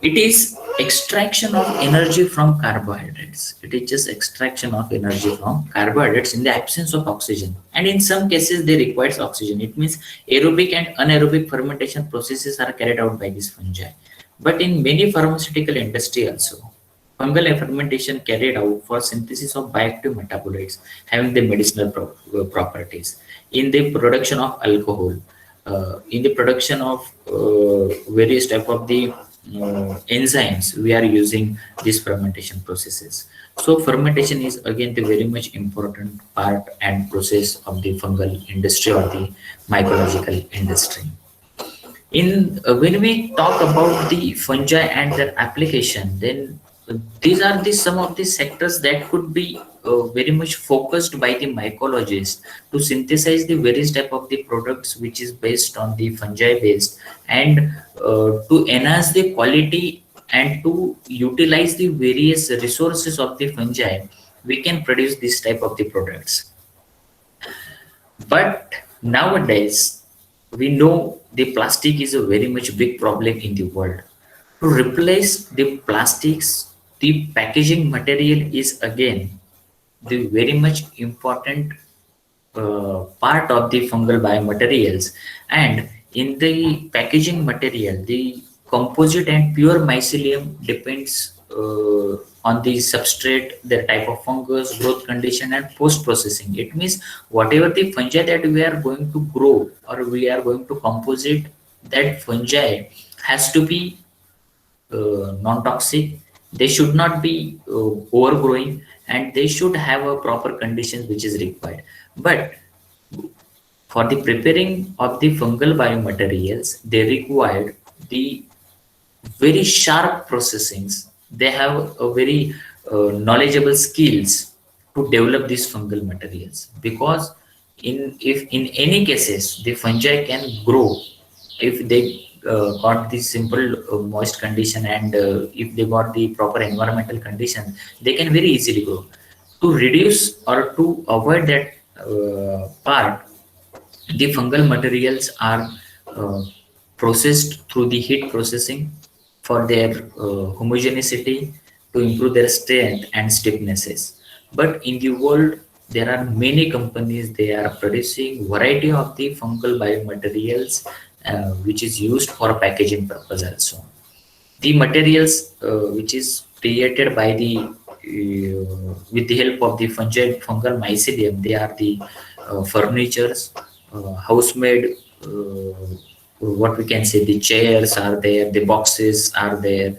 S1: It is extraction of energy from carbohydrates. It is just extraction of energy from carbohydrates in the absence of oxygen. And in some cases, they requires oxygen. It means aerobic and anaerobic fermentation processes are carried out by this fungi. But in many pharmaceutical industry also, fungal fermentation carried out for synthesis of bioactive metabolites having the medicinal properties, in the production of alcohol, in the production of various type of the enzymes. We are using these fermentation processes. So fermentation is again the very much important part and process of the fungal industry or the mycological industry. In when we talk about the fungi and their application, then these are the some of the sectors that could be very much focused by the mycologists to synthesize the various type of the products which is based on the fungi based, and to enhance the quality and to utilize the various resources of the fungi, we can produce this type of the products. But nowadays, we know the plastic is a very much big problem in the world. To replace the plastics, the packaging material is again the very much important part of the fungal biomaterials. And in the packaging material, the composite and pure mycelium depends on the substrate, the type of fungus, growth condition, and post processing. It means whatever the fungi that we are going to grow or we are going to composite, that fungi has to be non-toxic. They should not be overgrowing, and they should have a proper conditions which is required. But for the preparing of the fungal biomaterials, they required the very sharp processings. They have a very knowledgeable skills to develop these fungal materials, because if in any cases the fungi can grow if they got the simple moist condition, and if they got the proper environmental condition, they can very easily grow. To reduce or to avoid that part, the fungal materials are uh, processed through the heat processing for their homogeneity, to improve their strength and stiffnesses. But in the world, there are many companies, they are producing variety of the fungal biomaterials which is used for packaging purpose also. The materials which is created by the with the help of the fungal mycelium, they are the furnitures, house-made, what we can say, the chairs are there, the boxes are there.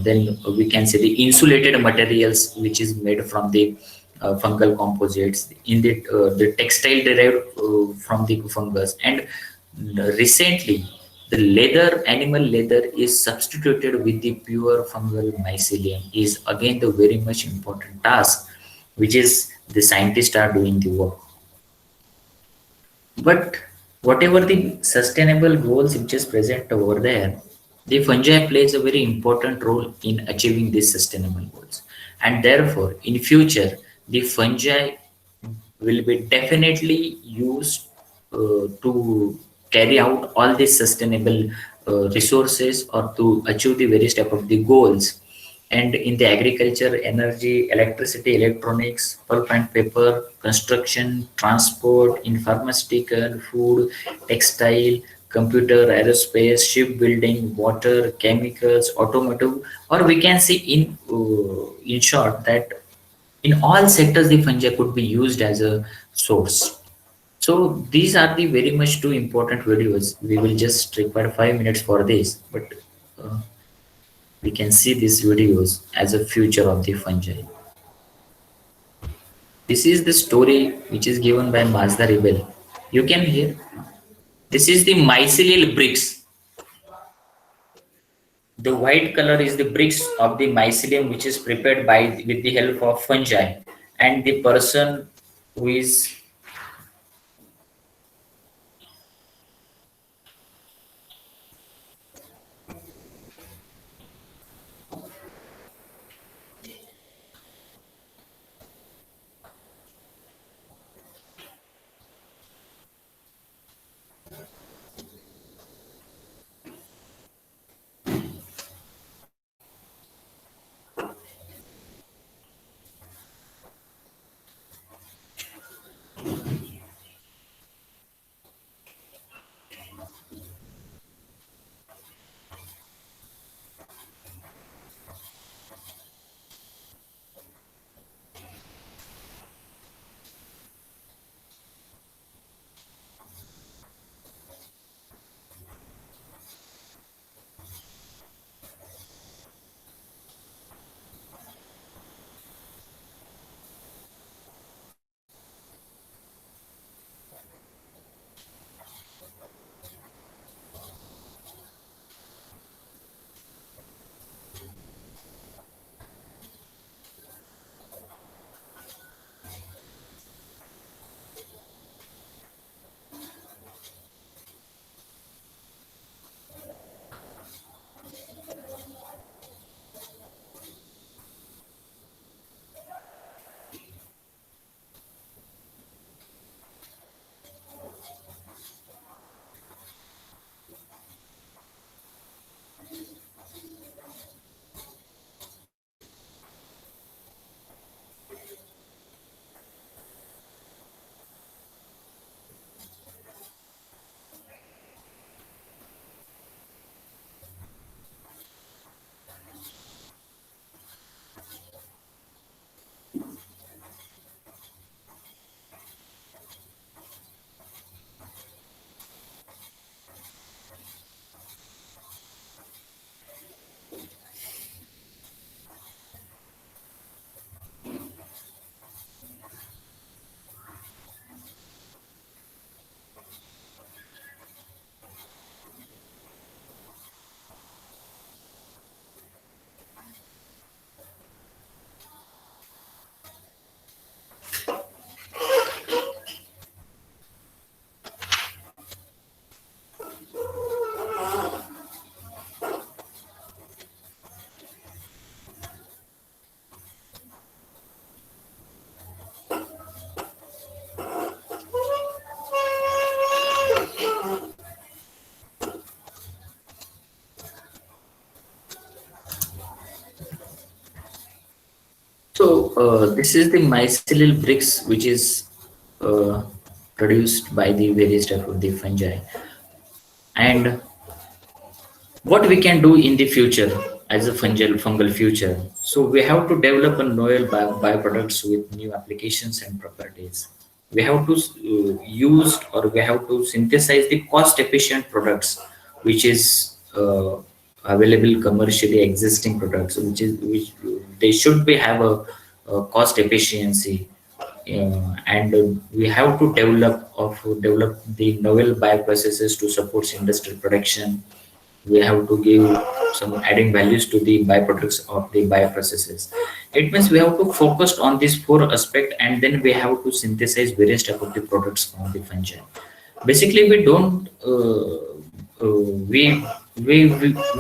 S1: Then we can say the insulated materials which is made from the fungal composites, in the textile derived from the fungus. And recently the leather, animal leather, is substituted with the pure fungal mycelium, is again the very much important task which is the scientists are doing the work. But whatever the sustainable goals which is present over there, the fungi plays a very important role in achieving these sustainable goals. And therefore, in future, the fungi will be definitely used to carry out all these sustainable resources, or to achieve the various type of the goals. And in the agriculture, energy, electricity, electronics, pulp and paper, construction, transport, in pharmaceutical, food, textile, computer, aerospace, shipbuilding, water, chemicals, automotive, or we can see in short that in all sectors the fungi could be used as a source. So these are the very much two important videos. We will just require 5 minutes for this, but uh, we can see these videos as a future of the fungi. This is the story which is given by Mazda Rebel. You can hear. This is the mycelial bricks. The white color is the bricks of the mycelium which is prepared by with the help of fungi, and the person who is this is the mycelial bricks, which is uh, produced by the various type of the fungi. And what we can do in the future as a fungal future. So we have to develop a novel bioproducts with new applications and properties. We have to use, or we have to synthesize the cost efficient products which is available commercially existing products, which they should be have a cost efficiency. And we have to develop the novel bioprocesses to support industrial production. We have to give some adding values to the byproducts of the bioprocesses. It means we have to focus on these four aspects, and then we have to synthesize various type of the products from the fungi. Basically, we don't we,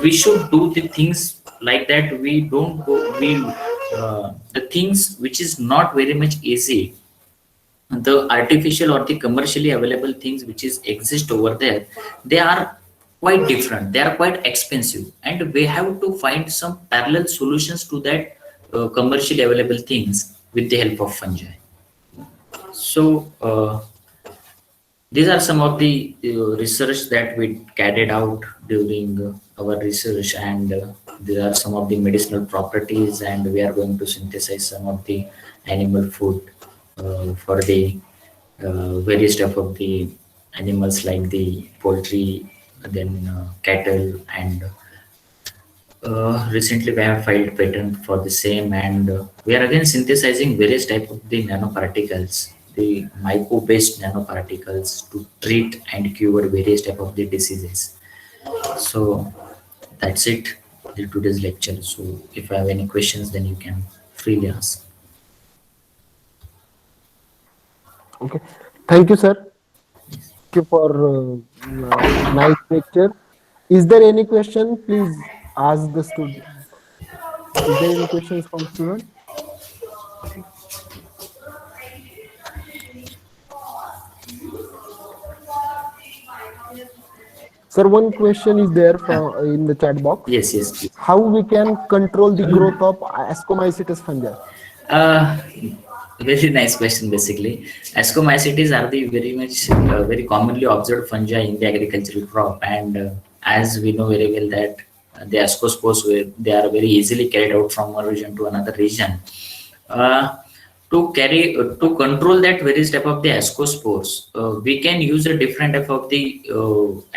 S1: we should do the things like that. We don't go we the things which is not very much easy, the artificial or the commercially available things which is exist over there, they are quite different, they are quite expensive, and we have to find some parallel solutions to that commercially available things with the help of fungi. So these are some of the research that we carried out during our research, and there are some of the medicinal properties, and we are going to synthesize some of the animal food for the various type of the animals like the poultry, then cattle, and recently we have filed patent for the same, and we are again synthesizing various type of the nanoparticles, the myco-based nanoparticles to treat and cure various type of the diseases. So that's it, the today's lecture. So if I have any questions, then you can freely ask.
S2: Okay. Thank you, sir. Thank you for nice lecture. Is there any question? Please ask the student. Is there any questions from student? Sir, one question is there from in the chat box.
S1: Yes, yes, please.
S2: How we can control the growth of Ascomycetes fungi?
S1: Uh, Very nice question. Basically, Ascomycetes are the very commonly observed fungi in the agricultural crop, and as we know very well that the ascospores they are very easily carried out from one region to another region. Uh, to control that various type of the ascospores, we can use a different type of the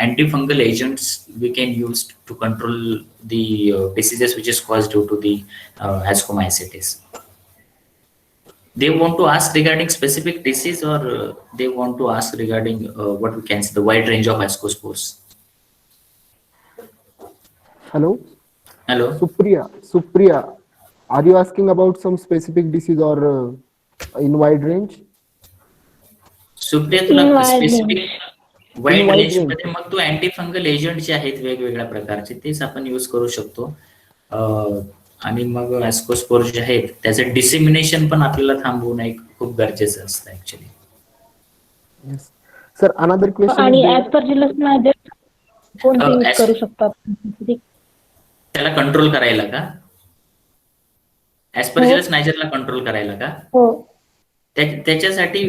S1: antifungal agents we can use to control the diseases which is caused due to the Ascomycetes. They want to ask regarding specific disease, or they want to ask regarding what we can see the wide range of ascospores.
S2: Hello,
S1: Hello.
S2: Supriya, are you asking about some specific disease or in wide range?
S1: Supriya, तुला specific wide
S2: wide
S1: range
S2: range.
S1: मध्ये मग तू antifungal agent जे आहेत वेगवेगळ्या प्रकारचे तेच आपण use करू शकतो. आणि मग ऍस्कोस्पोर जे आहेत त्याचं डिसेमिनेशन पण आपल्याला थांबवणं एक खूप गरजेचं असतं actually.
S2: Yes. Sir, another question
S3: आणि
S2: is there.
S3: ऍस्परजिलस नायजर कोणते यूज करू शकतो आपण?
S1: त्याला कंट्रोल करायला का? ऍस्परजिलस नायजरला कंट्रोल करायला का?
S3: हो.
S1: त्याच्यासाठी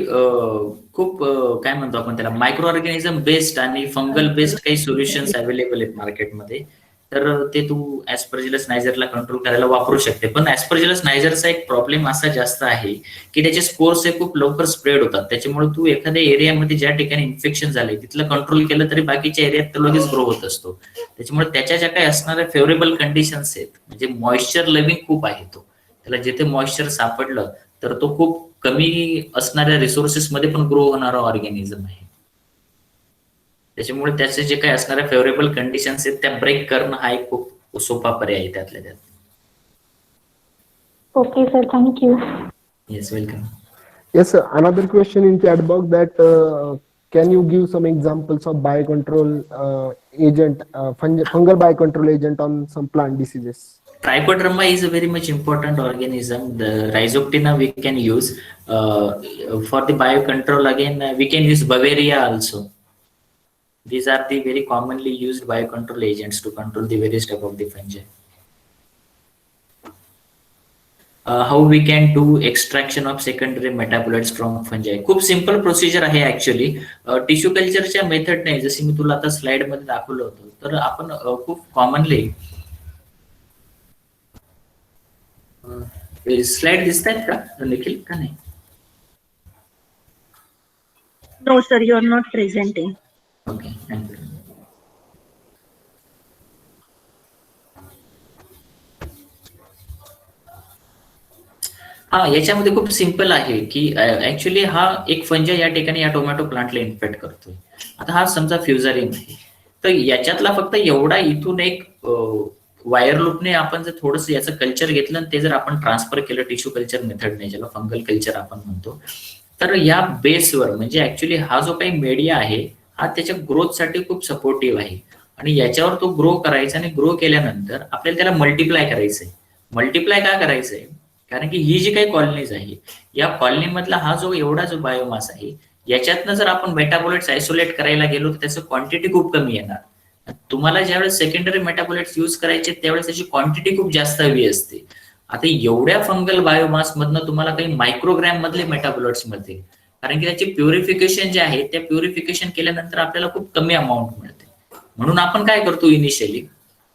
S1: खूप काय म्हणतो आपण त्याला मायक्रो ऑर्गॅनिझम बेस्ड आणि फंगल बेस्ड काही सोल्युशन्स अवेलेबल आहेत मार्केटमध्ये. तर ते तू ऍस्परजिलस नायजरला कंट्रोल करायला वापरू शकते. पण ऍस्परजिलस नायजरचा एक प्रॉब्लेम असा जास्त आहे की त्याचे स्पोर्स हे खूप लवकर स्प्रेड होतात. त्याच्यामुळे तू एखाद्या एरियामध्ये ज्या ठिकाणी इन्फेक्शन झाले तिथलं कंट्रोल केलं तरी बाकीच्या एरियात तो लगेच ग्रो होत असतो. त्याच्यामुळे त्याच्या ज्या काही असणाऱ्या फेवरेबल कंडिशन्स आहेत, म्हणजे मॉइश्चर लिव्हिंग खूप आहे तो, त्याला जिथे मॉइश्चर सापडलं तर तो खूप कमी असणाऱ्या रिसोर्सेस मध्ये पण ग्रो होणारा ऑर्गॅनिझम आहे. त्याच्यामुळे त्याचे जे काही असणाऱ्या फेवरेबल कंडिशन्स आहेत त्या ब्रेक करणं हा एक खूप सोपा पर्याय आहे त्यातल्या त्यात.
S3: Okay sir, thank you.
S1: Yes, welcome.
S2: Yes, sir. Another question in chat box that can you give some examples of biocontrol agent, fungal biocontrol agent on some plant diseases?
S1: Trichoderma is a very much important organism. The Rhizoctina we can use for the biocontrol. Again, we can use Bavaria also. These are the very commonly used biocontrol agents to control the various type of the fungi. How we can do extraction of secondary metabolites from fungi. खूप simple procedure आहे actually. Tissue कल्चरच्या method नाही, जशी मी तुला आता slide मध्ये दाखवलं होतं, तर आपण खूप कॉमनली स्लाइड दिसत आहेत का निखिल, का नाही?
S3: No, sir, you are not presenting.
S1: Okay, thank you. हा, याच्यामध्ये खूप सिंपल आहे की ऍक्च्युली हा एक फंजाई या ठिकाणी या टोमॅटो प्लांटला इन्फेक्ट करतोय. आता हा समजा फ्युझारियम आहे, तर याच्यातला फक्त एवढा इथून एक वायर लूपने आपण जर थोडंसं याचं कल्चर घेतलं आणि ते जर आपण ट्रान्सफर केलं टिश्यू कल्चर मेथडने, ज्याला फंगल कल्चर आपण म्हणतो, तर या बेसवर म्हणजे ऍक्च्युली हा जो काही मीडिया आहे हा त्याच्या ग्रोथसाठी खूप सपोर्टिव्ह आहे आणि याच्यावर तो ग्रो करायचा आणि ग्रो केल्यानंतर आपल्याला त्याला मल्टिप्लाय करायचंय. मल्टिप्लाय का करायचंय? कारण की ही जी काही कॉलनीज आहे या कॉलनीमधला हा जो एवढा जो बायोमास आहे याच्यातनं जर आपण मेटाबोलाइट्स आयसोलेट करायला गेलो तर त्याचं क्वांटिटी खूप कमी येणार. तुम्हाला ज्यावेळेस सेकंडरी मेटाबोलाइट्स यूज करायचे त्यावेळेस त्याची क्वांटिटी खूप जास्त हवी असते. आता एवढ्या फंगल बायोमास मधनं तुम्हाला काही मायक्रोग्रॅम मधले मेटाबोलाइट्स मिळते, कारण की त्याची प्युरिफिकेशन जे आहे त्या प्युरिफिकेशन केल्यानंतर आपल्याला खूप कमी अमाऊंट मिळते. म्हणून आपण काय करतो, इनिशियली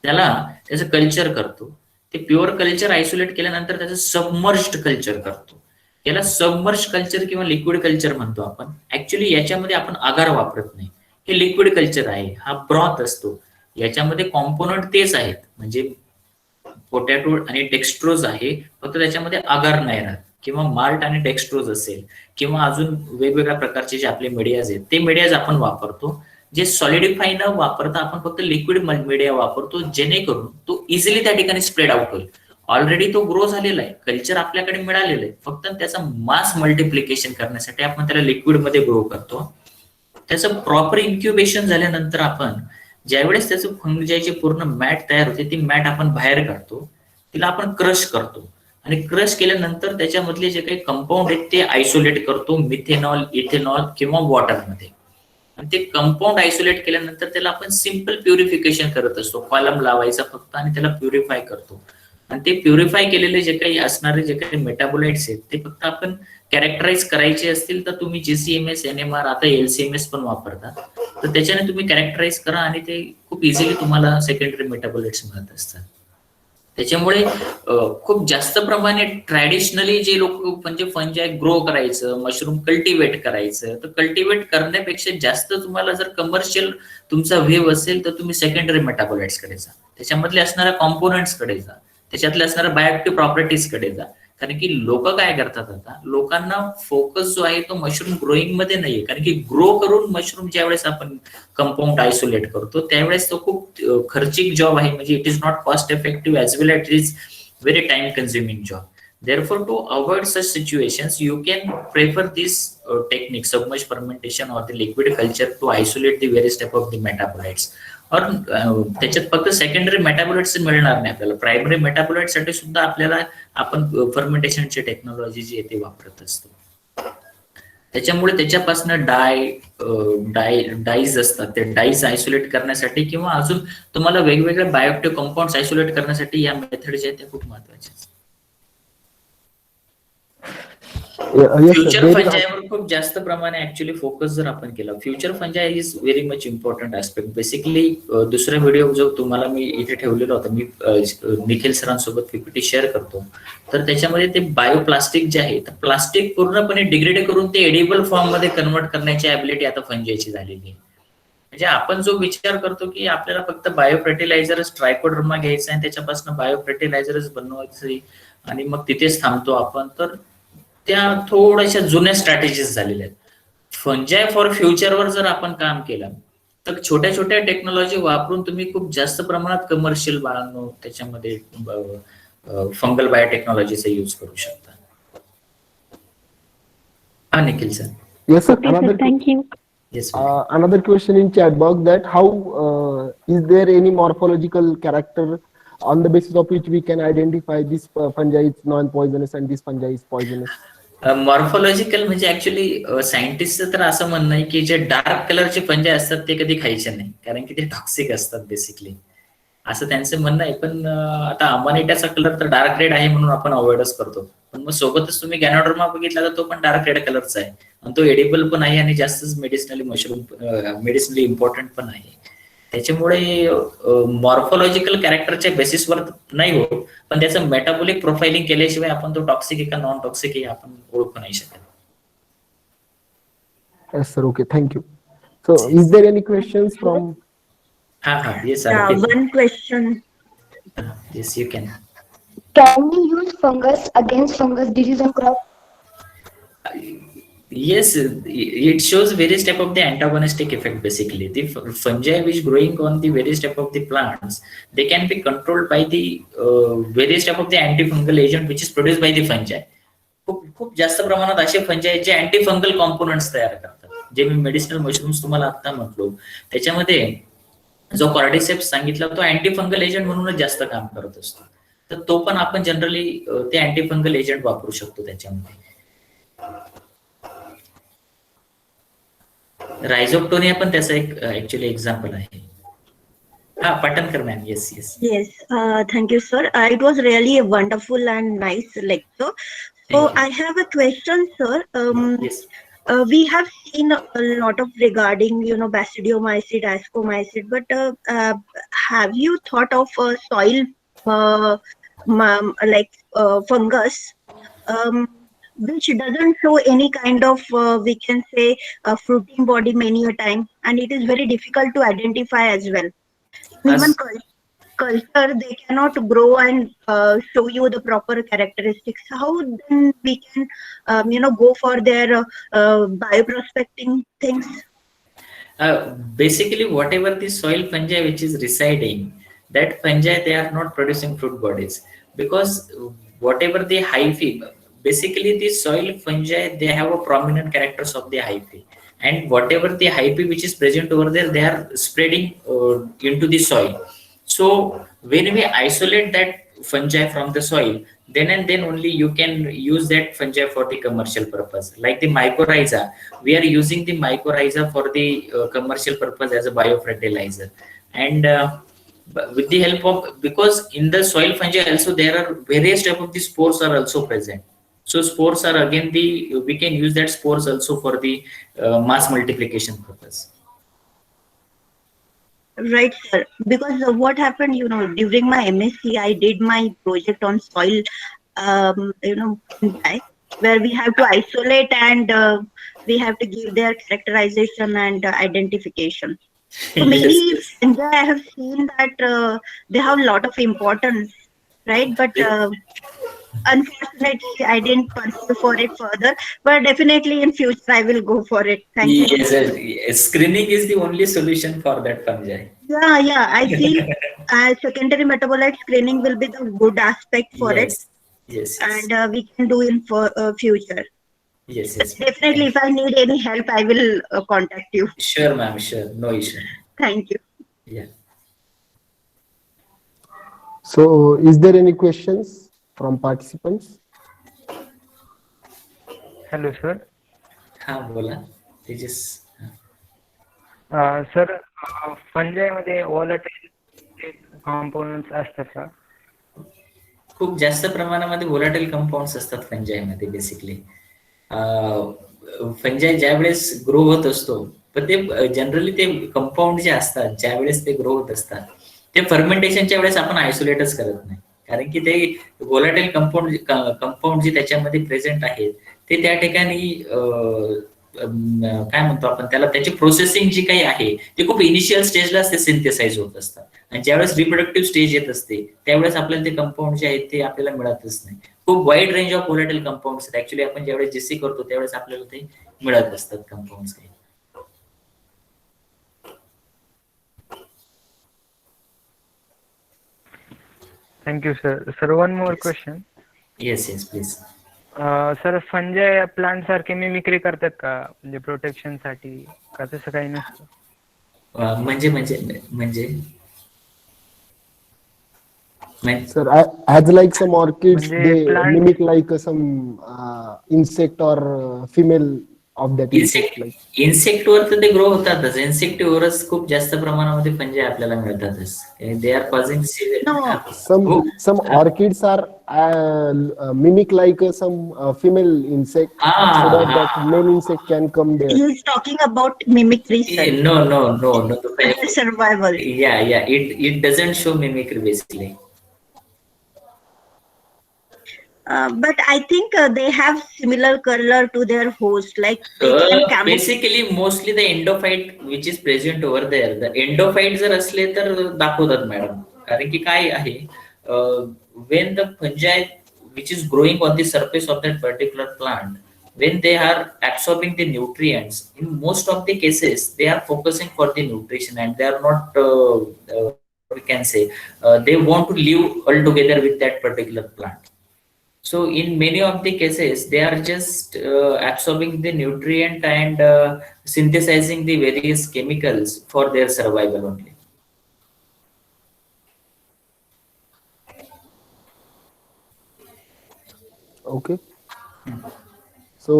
S1: त्याचं कल्चर करतो. ते प्युअर कल्चर आयसोलेट केल्यानंतर त्याचं सबमर्ज्ड कल्चर करतो. याला सबमर्ज कल्चर किंवा लिक्विड कल्चर म्हणतो आपण. ऍक्च्युली याच्यामध्ये आपण आगार वापरत नाही, हे लिक्विड कल्चर आहे, हा ब्रॉथ असतो. याच्यामध्ये कॉम्पोनंट तेच आहेत, म्हणजे पोटॅटो आणि डेक्स्ट्रोज आहे, फक्त त्याच्यामध्ये आगार नाही राहत, किंवा माल्ट आणि डेक्स्ट्रोज असेल किंवा अजून वेगवेगळ्या प्रकारचे जे आपले मीडियाज आहेत ते मीडियाज आपण वापरतो. जे सॉलिडिफाय न वापरता आपण फक्त लिक्विड मीडिया वापरतो, जेणेकरून तो इझिली त्या ठिकाणी स्प्रेड आउट होईल. ऑलरेडी तो ग्रो झालेला आहे, कल्चर आपल्याकडे मिळालेलं आहे, फक्त त्याचा मास मल्टिप्लिकेशन करण्यासाठी आपण त्याला लिक्विड मध्ये ग्रो करतो. त्याचं प्रॉपर इन्क्युबेशन झाल्यानंतर आपण ज्यावेळेस त्याचं फंजाईची पूर्ण मॅट तयार होते ती मॅट आपण बाहेर काढतो, तिला आपण क्रश करतो आणि क्रश केल्यानंतर त्याच्यामधले जे काही कंपाऊंड आहेत ते आयसोलेट करतो मिथेनॉल, इथेनॉल किंवा वॉटरमध्ये. आणि ते कंपाऊंड आयसोलेट केल्यानंतर त्याला आपण सिम्पल प्युरिफिकेशन करत असतो, कॉलम लावायचा फक्त आणि त्याला प्युरिफाय करतो. आणि ते प्युरिफाय केलेले जे काही असणारे जे काही मेटाबोलाइट्स आहेत ते फक्त आपण कॅरेक्टराइज करायचे असतील तर तुम्ही जीसीएमएस, एनएमआर, आता एलसीएमएस पण वापरतात, तर त्याच्याने तुम्ही कॅरेक्टराइज करा आणि ते खूप इझिली तुम्हाला सेकंडरी मेटाबोलाइट्स मिळत असतात. त्याच्यामुळे खूप जास्त प्रमाणे ट्रॅडिशनली जे लोक म्हणजे फंजाई ग्रो करायचं, मशरूम कल्टिवेट करायचं, तर कल्टिवेट करण्यापेक्षा जास्त तुम्हाला जर कमर्शियल तुमचा वेव्ह असेल तर तुम्ही सेकंडरी मेटाबोलाइट्स कडे जा, त्याच्यामधले असणाऱ्या कॉम्पोनंट्स कडे जा, त्याच्यातल्या असणाऱ्या बायोएक्टिव्ह प्रॉपर्टीज कडे जा. कारण की लोक काय करतात, आता लोकांना फोकस जो आहे तो मशरूम ग्रोईंग मध्ये नाहीये, कारण की ग्रो करून मशरूम ज्यावेळेस आपण कंपाऊंड आयसोलेट करतो त्यावेळेस तो खूप खर्चिक जॉब आहे, म्हणजे it is not cost effective as well it is very time consuming job. Therefore, to avoid such situations, you can prefer this technique, submerged fermentation or the liquid culture, to isolate the various type of the metabolites. और त्याच्यात फक्त secondary metabolites मिळणार नाही आपल्याला, primary metabolite साठी सुद्धा आपल्याला आपण फर्मेंटेशनची टेक्नॉलॉजी जी आहे ते वापरत असतो. त्याच्यामुळे त्याच्यापासून डाईज असतात, ते डाईज आयसोलेट करण्यासाठी किंवा अजून तुम्हाला वेगवेगळे बायोएक्टिव्ह कंपाऊंड आयसोलेट करण्यासाठी या मेथड ज्या आहेत त्या खूप महत्वाच्या आहेत. फ्युचर फंजाईवर खूप जास्त प्रमाणे ऍक्च्युली फोकस जर आपण केला, future fungi is very much important aspect. Basically दुसरा व्हिडिओ जो तुम्हाला मी इथे ठेवलेला होता, मी निखिल सरांसोबत पीपीटी शेअर करतो, तर त्याच्यामध्ये ते बायोप्लास्टिक जे आहे, तर प्लास्टिक पूर्णपणे डिग्रेड करून ते एडिबल फॉर्म मध्ये कन्वर्ट करण्याची ॲबिलिटी आता फंजाईची झालेली आहे. म्हणजे आपण जो विचार करतो की आपल्याला फक्त बायोफर्टिलायझरच, ट्रायकोडर्मा घ्यायचा आणि त्याच्यापासून बायोफर्टिलायझरच बनवायचं आणि मग तिथेच थांबतो आपण, तर त्या थोड्याशा जुन्या स्ट्रॅटेजीज झालेल्या आहेत. फंजाई फॉर फ्युचरवर जर आपण काम केलं तर छोट्या छोट्या टेक्नॉलॉजी वापरून तुम्ही खूप जास्त प्रमाणात कमर्शियल बाळांनो त्याच्यामध्ये फंगल बायोटेक्नॉलॉजीचा यूज करू शकता. हा Nikhil sir.
S2: Yes, sir.
S3: Okay, sir. Thank you.
S1: Yes.
S2: Another question in chat box, that how is there any morphological character on the basis of which we can identify this fungi is non-poisonous and this fungi is poisonous?
S1: Morphological म्हणजे actually सायंटिस्टचं तर असं म्हणणं आहे की जे dark कलरचे fungi असतात ते कधी खायचे नाही, कारण की ते टॉक्सिक असतात बेसिकली. असं त्यांचं म्हणणं आहे. पण आता अमानिटाचा कलर तर डार्क रेड आहे म्हणून आपण अवॉइडच करतो. पण मग सोबतच तुम्ही गॅनोडर्मा बघितला तर तो पण डार्क रेड कलरचा आहे आणि तो एडिबल पण आहे आणि जास्तच मेडिसिनली इम्पॉर्टंट पण आहे. त्याच्यामुळे मॉर्फोलॉजिकल कॅरेक्टरच्या बेसिसवर नाही होत, पण त्याचं मेटाबॉलिक प्रोफाइलिंग केल्याशिवाय आपण तो टॉक्सिक आहे का नॉन टॉक्सिक आहे आपण ओळखू नाही शकत.
S2: Yes, sir. Okay, thank you. So, is there any questions from?
S1: हा yes
S3: One question.
S1: Yes you can.
S4: Can we use fungus against fungus disease on crop?
S1: Yes, it shows various type of the antagonistic effect. Basically, the fungi which growing on the various type of the plants, they can be controlled by the various type of the antifungal agent which is produced by the fungi. खूप जास्त प्रमाणात असे fungi आहेत जे antifungal components तयार करतात. जे मी medicinal mushrooms तुम्हाला आता म्हटलो त्याच्यामध्ये जो कॉर्डिसेप्स सांगितला तो अँटीफंगल एजंट म्हणूनच जास्त काम करत असतो. तर तो पण आपण जनरली ते अँटीफंगल एजंट वापरू शकतो त्याच्यामध्ये. रायझोक्टोनिया पण त्याचा एक ऍक्च्युअली एक्झाम्पल आहे. हा Patankar ma'am. Yes yes.
S3: Yes, thank you, sir. It was really a wonderful and nice lecture. So
S1: Thank you.
S3: I have a question, sir.
S1: Yes.
S3: We have seen a lot of regarding, basidiomycete, ascomycete, but have you thought of soil, fungus, which doesn't show any kind of, we can say, fruiting body many a time, and it is very difficult to identify as well. Even culture, they cannot grow and show you the proper characteristics. How then we can go for their bioprospecting things?
S1: Basically, whatever the soil fungi which is residing, that fungi they are not producing fruit bodies, because whatever the hyphae, basically the soil fungi they have a prominent characters of the hyphae, and whatever the hyphae which is present over there, they are spreading into the soil. So when we isolate that fungi from the soil, then and then only you can use that fungi for the commercial purpose. Like the mycorrhiza, we are using the mycorrhiza for the commercial purpose as a biofertilizer. And with the help of, because in the soil fungi also there are various type of the spores are also present. So spores are again we can use that spores also for the mass multiplication purpose.
S3: Right, sir. Because what happened, during my MSc, I did my project on soil, fungi, where we have to isolate and we have to give their characterization and identification. So many fungi I have seen that they have a lot of importance, right? But unfortunately, I didn't pursue for it further. But definitely in future, I will go for it. Thank you.
S1: Yes, screening is the only solution for that fungi.
S3: Yeah. I feel secondary metabolite screening will be the good aspect for it.
S1: Yes.
S3: And we can do in for future.
S1: Yes.
S3: Definitely, if I need any help, I will contact you.
S1: Sure, ma'am. Sure, no issue.
S3: Thank you.
S1: Yeah.
S2: So, is there any questions from participants?
S5: Hello sir.
S1: हा बोला. तेजस.
S5: Sir फंजाईमध्ये volatile components असतात का?
S1: खूप जास्त प्रमाणामध्ये volatile compounds असतात फंजाईमध्ये. Basically fungi ज्या वेळेस ग्रो होत असतो, पण ते जनरली ते कंपाऊंड जे असतात ज्या वेळेस ते ग्रो होत असतात ते फर्मेंटेशनच्या वेळेस आपण आयसोलेटच करत नाही, कारण की ते व्होलाटाईल कंपाऊंड जे त्याच्यामध्ये प्रेझेंट आहेत ते त्या ठिकाणी काय म्हणतो आपण त्याला, त्याची प्रोसेसिंग जी काही आहे ती खूप इनिशियल स्टेजला ते सिंथेसाइज होत असतात, आणि ज्यावेळेस रिप्रोडक्टिव्ह स्टेज येत असते त्यावेळेस आपल्याला ते कंपाऊंड जे आहेत ते आपल्याला मिळतच नाही. खूप wide range of volatile compounds आहेत. ऍक्च्युली आपण ज्यावेळेस जीसी करतो त्यावेळेस आपल्याला ते मिळत असतात कंपाऊंड्स काही.
S5: Thank you sir. Sir one more question.
S1: Yes please.
S5: Sir fungi plant सारखे मिमिक्री करतात का, म्हणजे प्रोटेक्शन साठी, का तसं काही नसतं?
S1: म्हणजे
S2: Sir, as like some orchids,
S5: म्हणजे
S2: they
S5: plant-
S2: mimic like some insect or female of that insect. Like
S1: इन्सेक्टवर तर ते ग्रो होतातच. इन्सेक्टिव्हरच खूप जास्त प्रमाणामध्ये फंजाई आपल्याला मिळतातच. They are causing
S3: No,
S2: some orchids are mimic like some female insect, so that that male insect can come there.
S3: he's talking about mimicry, sir.
S1: No.
S3: Survival.
S1: Yeah. It doesn't show mimicry basically.
S3: But I think they have similar color to their host, like they can camouflage.
S1: Basically mostly the endophyte which is present over there, the endophyte जर असले तर दाखवतात madam. कारण की काय आहे, when the fungi which is growing on the surface of that particular plant, when they are absorbing the nutrients, in most of the cases they are focusing for the nutrition and they are not we can say they want to live altogether with that particular plant. So in many of the cases they are just absorbing the nutrient and synthesizing the various chemicals for their survival only.
S2: Okay. So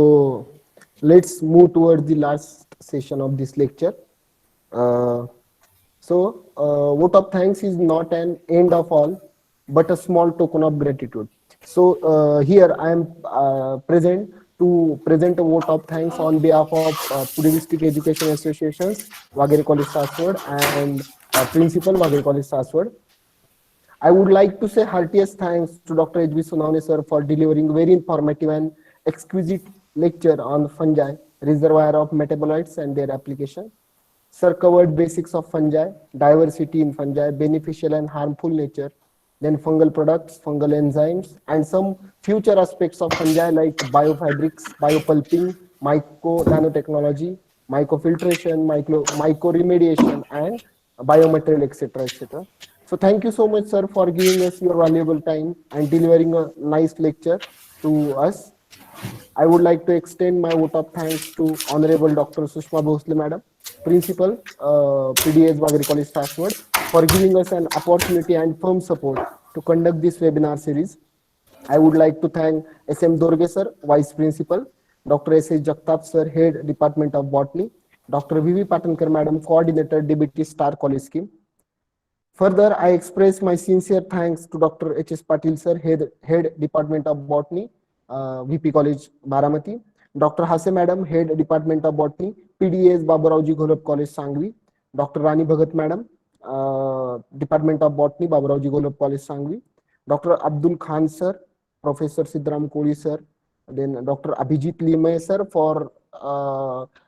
S2: let's move towards the last session of this lecture. Vote of thanks is not an end of all, but a small token of gratitude. So here I am present to present a vote of thanks on behalf of Pune District Education Associations, Wageri College Saswad, and Principal Wageri College Saswad. I would like to say heartiest thanks to Dr. H.B. Sonawne sir for delivering very informative and exquisite lecture on fungi, reservoir of metabolites and their application. Sir covered basics of fungi, diversity in fungi, beneficial and harmful nature, then fungal products, fungal enzymes, and some future aspects of fungi like biofabrics, biopulping, micro nanotechnology, mycofiltration, micro remediation, and biomaterial, etc., etc. So thank you so much, sir, for giving us your valuable time and delivering a nice lecture to us. I would like to extend my vote of thanks to Honorable Dr. Sushma Bhosle, Madam, Principal, PDS Wageri College, Saswad, for giving us an opportunity and firm support to conduct this webinar series. I would like to thank S.M. Dorge, sir, Vice Principal, Dr. S.H. Jagtap, sir, Head, Department of Botany, Dr. V.V. Patankar, Madam, Coordinator, DBT Star College Scheme. Further, I express my sincere thanks to Dr. H.S. Patil, sir, Head Department of Botany, VP College, Baramati, Dr. Hase, Madam, Head Department of Botany, PDS Baburauji Gholab College, Sangvi, Dr. Rani Bhagat, Madam, Department of Botany, Baburauji Gholab College, Sangvi, Dr. Abdul Khan, sir, Professor Sidram Koli, sir, then Dr. Abhijit Limay, sir, for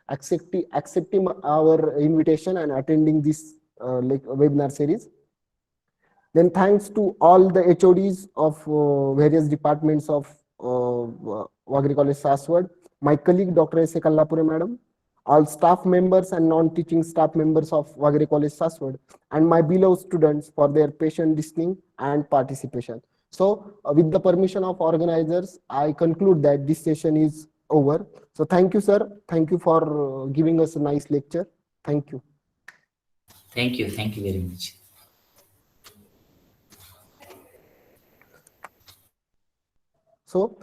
S2: accepting our invitation and attending this webinar series. Then thanks to all the HODs of various departments of Wageri College, Saswad, my colleague Dr. S. A. Kallapure, Madam, all staff members and non-teaching staff members of Wageri College, Saswad, and my beloved students for their patient listening and participation. So with the permission of organizers, I conclude that this session is over. So thank you, sir. Thank you for giving us a nice lecture. Thank you.
S1: Thank you very much.
S2: So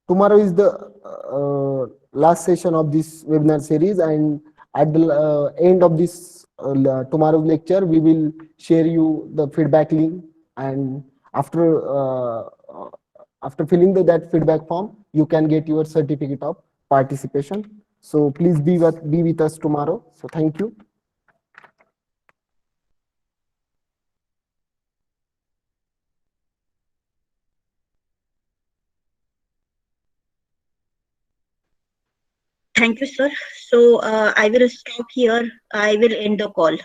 S2: tomorrow is the last session of this webinar series, and at the end of this tomorrow's lecture, we will share you the feedback link, and after filling that feedback form, you can get your certificate of participation. So please be with us tomorrow. So thank you.
S3: Thank you, sir. So I will stop here. I will end the call.